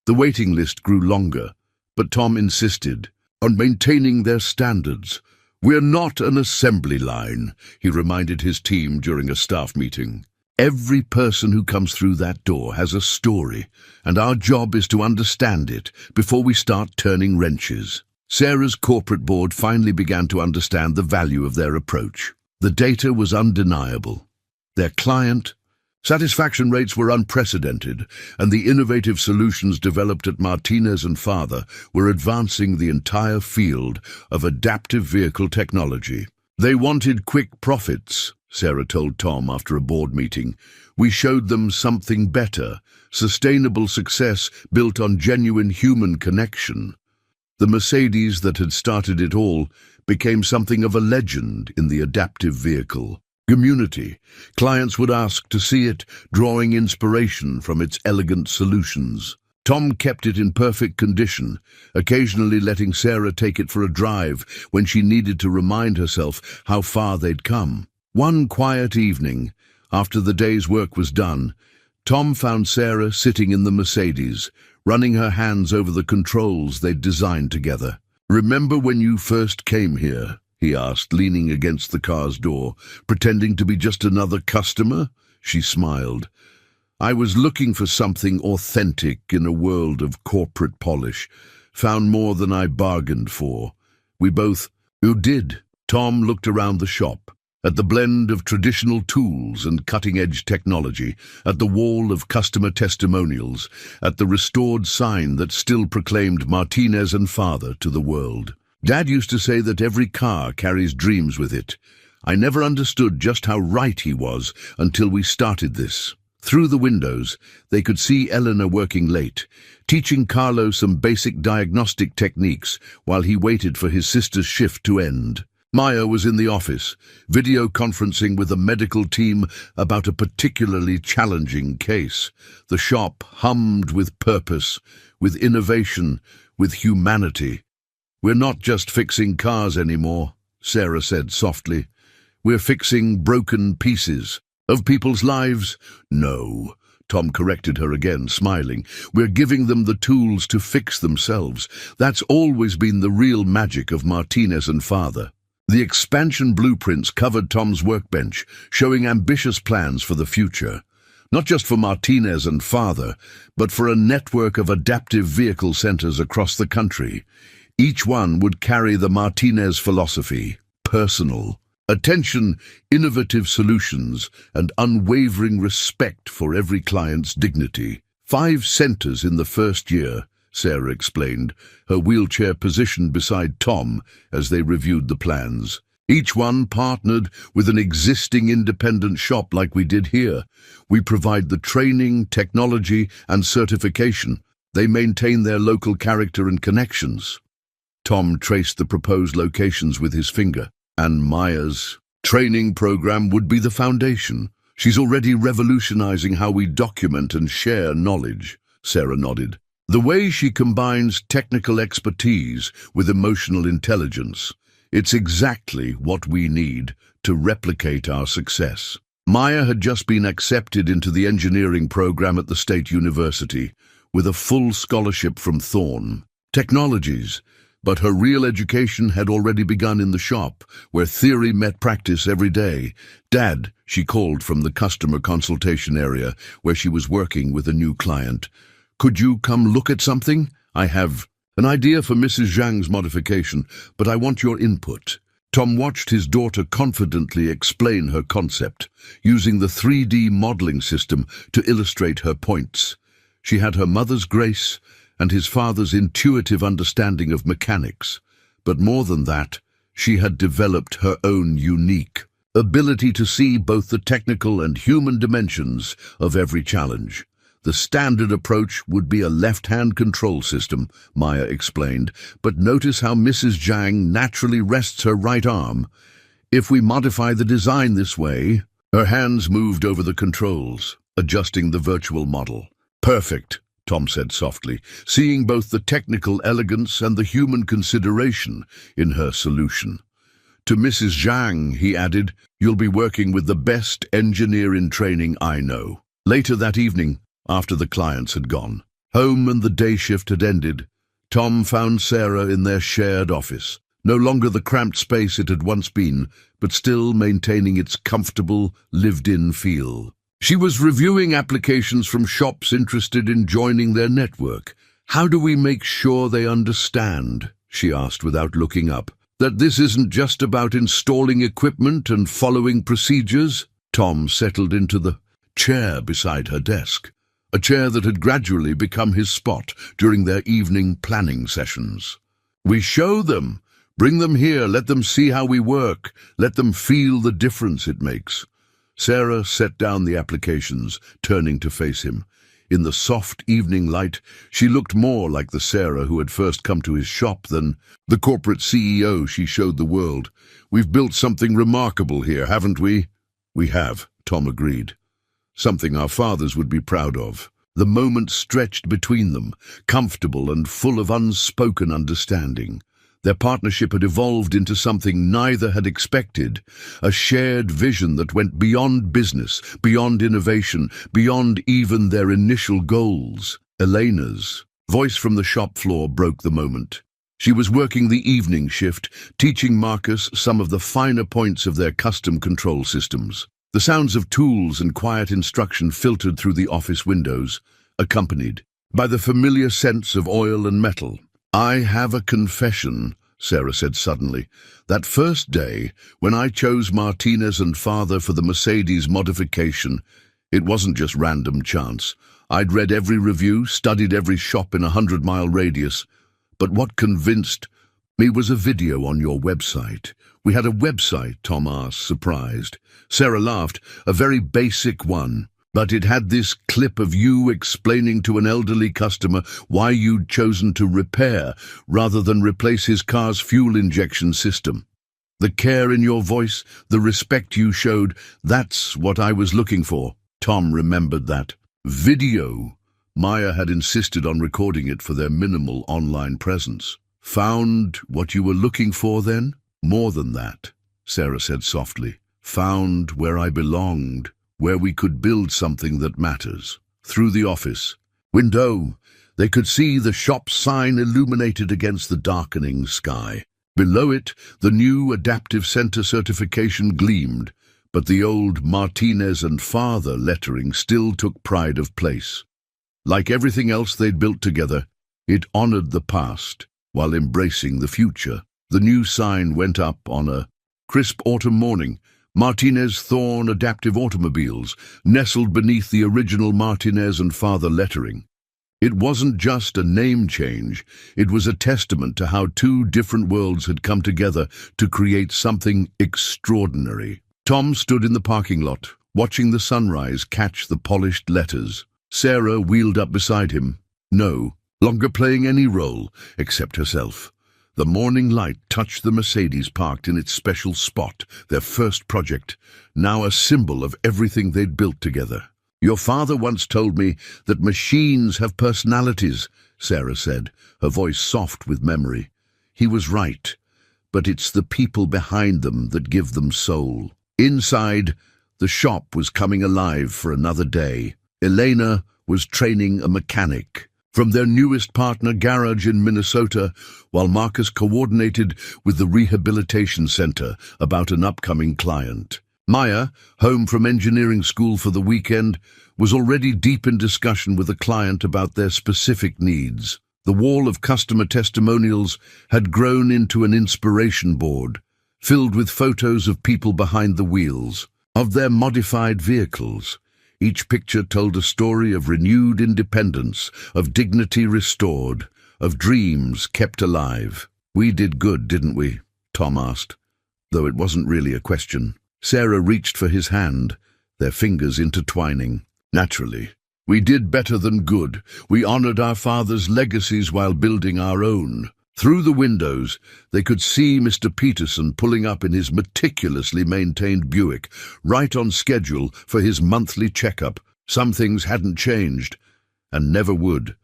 Speaker 1: The waiting list grew longer, but Tom insisted on maintaining their standards. "We're not an assembly line," he reminded his team during a staff meeting. "Every person who comes through that door has a story, and our job is to understand it before we start turning wrenches." Sarah's corporate board finally began to understand the value of their approach. The data was undeniable. Their client Satisfaction rates were unprecedented, and the innovative solutions developed at Martinez and Father were advancing the entire field of adaptive vehicle technology. They wanted quick profits, Sarah told Tom after a board meeting. We showed them something better, sustainable success built on genuine human connection. The Mercedes that had started it all became something of a legend in the adaptive vehicle community. Clients would ask to see it, drawing inspiration from its elegant solutions. Tom kept it in perfect condition, occasionally letting Sarah take it for a drive when she needed to remind herself how far they'd come. One quiet evening, after the day's work was done, Tom found Sarah sitting in the Mercedes, running her hands over the controls they'd designed together. "Remember when you first came here?" he asked, leaning against the car's door. "Pretending to be just another customer?" She smiled. "I was looking for something authentic in a world of corporate polish. Found more than I bargained for. We both—" "You did." Tom looked around the shop, at the blend of traditional tools and cutting-edge technology, at the wall of customer testimonials, at the restored sign that still proclaimed Martinez and Father to the world. "Dad used to say that every car carries dreams with it. I never understood just how right he was until we started this." Through the windows, they could see Eleanor working late, teaching Carlo some basic diagnostic techniques while he waited for his sister's shift to end. Maya was in the office, video conferencing with a medical team about a particularly challenging case. The shop hummed with purpose, with innovation, with humanity. "We're not just fixing cars anymore," Sarah said softly. "We're fixing broken pieces of people's lives." "No," Tom corrected her again, smiling. "We're giving them the tools to fix themselves. That's always been the real magic of Martinez and Father." The expansion blueprints covered Tom's workbench, showing ambitious plans for the future. Not just for Martinez and Father, but for a network of adaptive vehicle centers across the country. Each one would carry the Martinez philosophy: personal attention, innovative solutions, and unwavering respect for every client's dignity. 5 centers in the first year, Sarah explained, her wheelchair positioned beside Tom as they reviewed the plans. Each one partnered with an existing independent shop like we did here. We provide the training, technology, and certification. They maintain their local character and connections. Tom traced the proposed locations with his finger, and Maya's training program would be the foundation. "She's already revolutionizing how we document and share knowledge," Sarah nodded. "The way she combines technical expertise with emotional intelligence, it's exactly what we need to replicate our success." Maya had just been accepted into the engineering program at the State University, with a full scholarship from Thorne Technologies, but her real education had already begun in the shop, where theory met practice every day. "Dad," she called from the customer consultation area, where she was working with a new client. "Could you come look at something? I have an idea for Mrs. Zhang's modification, but I want your input." Tom watched his daughter confidently explain her concept, using the 3D modeling system to illustrate her points. She had her mother's grace and his father's intuitive understanding of mechanics, but more than that, she had developed her own unique ability to see both the technical and human dimensions of every challenge. "The standard approach would be a left-hand control system," Maya explained, "but notice how Mrs. Zhang naturally rests her right arm. If we modify the design this way..." Her hands moved over the controls, adjusting the virtual model. "Perfect," Tom said softly, seeing both the technical elegance and the human consideration in her solution. To Mrs. Zhang, he added, "You'll be working with the best engineer in training I know." Later that evening, after the clients had gone home and the day shift had ended, Tom found Sarah in their shared office, no longer the cramped space it had once been, but still maintaining its comfortable, lived-in feel. She was reviewing applications from shops interested in joining their network. "How do we make sure they understand," she asked without looking up, "that this isn't just about installing equipment and following procedures?" Tom settled into the chair beside her desk, a chair that had gradually become his spot during their evening planning sessions. "We show them. Bring them here, let them see how we work, let them feel the difference it makes." Sarah set down the applications, turning to face him. In the soft evening light, she looked more like the Sarah who had first come to his shop than the corporate CEO she showed the world. "We've built something remarkable here, haven't we?" "We have," Tom agreed. "Something our fathers would be proud of." The moment stretched between them, comfortable and full of unspoken understanding. Their partnership had evolved into something neither had expected, a shared vision that went beyond business, beyond innovation, beyond even their initial goals. Elena's voice from the shop floor broke the moment. She was working the evening shift, teaching Marcus some of the finer points of their custom control systems. The sounds of tools and quiet instruction filtered through the office windows, accompanied by the familiar scents of oil and metal. "I have a confession," Sarah said suddenly. "That first day, when I chose Martinez and father for the Mercedes modification, it wasn't just random chance. I'd read every review, studied every shop in a 100-mile radius. But what convinced me was a video on your website." "We had a website?" Tom asked, surprised. Sarah laughed. "A very basic one. But it had this clip of you explaining to an elderly customer why you'd chosen to repair rather than replace his car's fuel injection system. The care in your voice, the respect you showed, that's what I was looking for." Tom remembered that video. Maya had insisted on recording it for their minimal online presence. "Found what you were looking for then?" "More than that," Sarah said softly. "Found where I belonged, where we could build something that matters." Through the office window, they could see the shop sign illuminated against the darkening sky. Below it, the new Adaptive Center certification gleamed, but the old Martinez and father lettering still took pride of place. Like everything else they'd built together, it honored the past while embracing the future. The new sign went up on a crisp autumn morning. Martinez Thorne Adaptive Automobiles, nestled beneath the original Martinez and father lettering. It wasn't just a name change, it was a testament to how two different worlds had come together to create something extraordinary. Tom stood in the parking lot, watching the sunrise catch the polished letters. Sarah wheeled up beside him, no longer playing any role except herself. The morning light touched the Mercedes parked in its special spot, their first project, now a symbol of everything they'd built together. "Your father once told me that machines have personalities," Sarah said, her voice soft with memory. "He was right, but it's the people behind them that give them soul." Inside, the shop was coming alive for another day. Elena was training a mechanic from their newest partner garage in Minnesota, while Marcus coordinated with the rehabilitation center about an upcoming client. Maya, home from engineering school for the weekend, was already deep in discussion with a client about their specific needs. The wall of customer testimonials had grown into an inspiration board, filled with photos of people behind the wheels, of their modified vehicles. Each picture told a story of renewed independence, of dignity restored, of dreams kept alive. "We did good, didn't we?" Tom asked, though it wasn't really a question. Sarah reached for his hand, their fingers intertwining. "Naturally. We did better than good. We honored our father's legacies while building our own." Through the windows, they could see Mr. Peterson pulling up in his meticulously maintained Buick, right on schedule for his monthly checkup. Some things hadn't changed, and never would,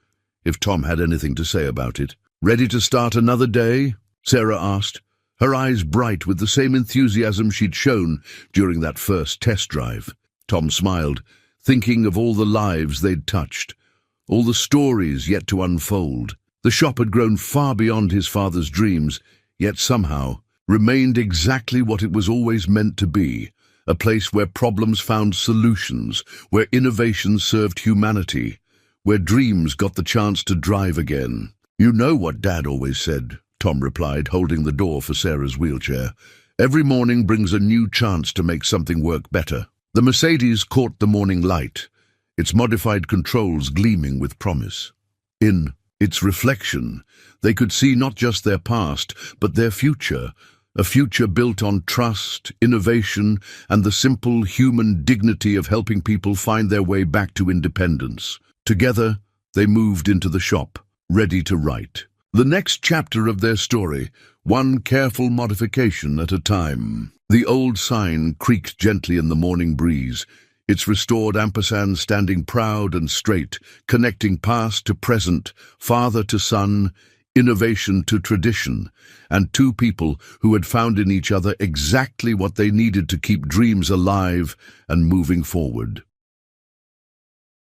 Speaker 1: if Tom had anything to say about it. "Ready to start another day?" Sarah asked, her eyes bright with the same enthusiasm she'd shown during that first test drive. Tom smiled, thinking of all the lives they'd touched, all the stories yet to unfold. The shop had grown far beyond his father's dreams, yet somehow remained exactly what it was always meant to be, a place where problems found solutions, where innovation served humanity, where dreams got the chance to drive again. "You know what Dad always said," Tom replied, holding the door for Sarah's wheelchair. "Every morning brings a new chance to make something work better." The Mercedes caught the morning light, its modified controls gleaming with promise. In its reflection, they could see not just their past, but their future, a future built on trust, innovation, and the simple human dignity of helping people find their way back to independence. Together, they moved into the shop, ready to write the next chapter of their story, one careful modification at a time. The old sign creaked gently in the morning breeze, its restored ampersand standing proud and straight, connecting past to present, father to son, innovation to tradition, and two people who had found in each other exactly what they needed to keep dreams alive and moving forward.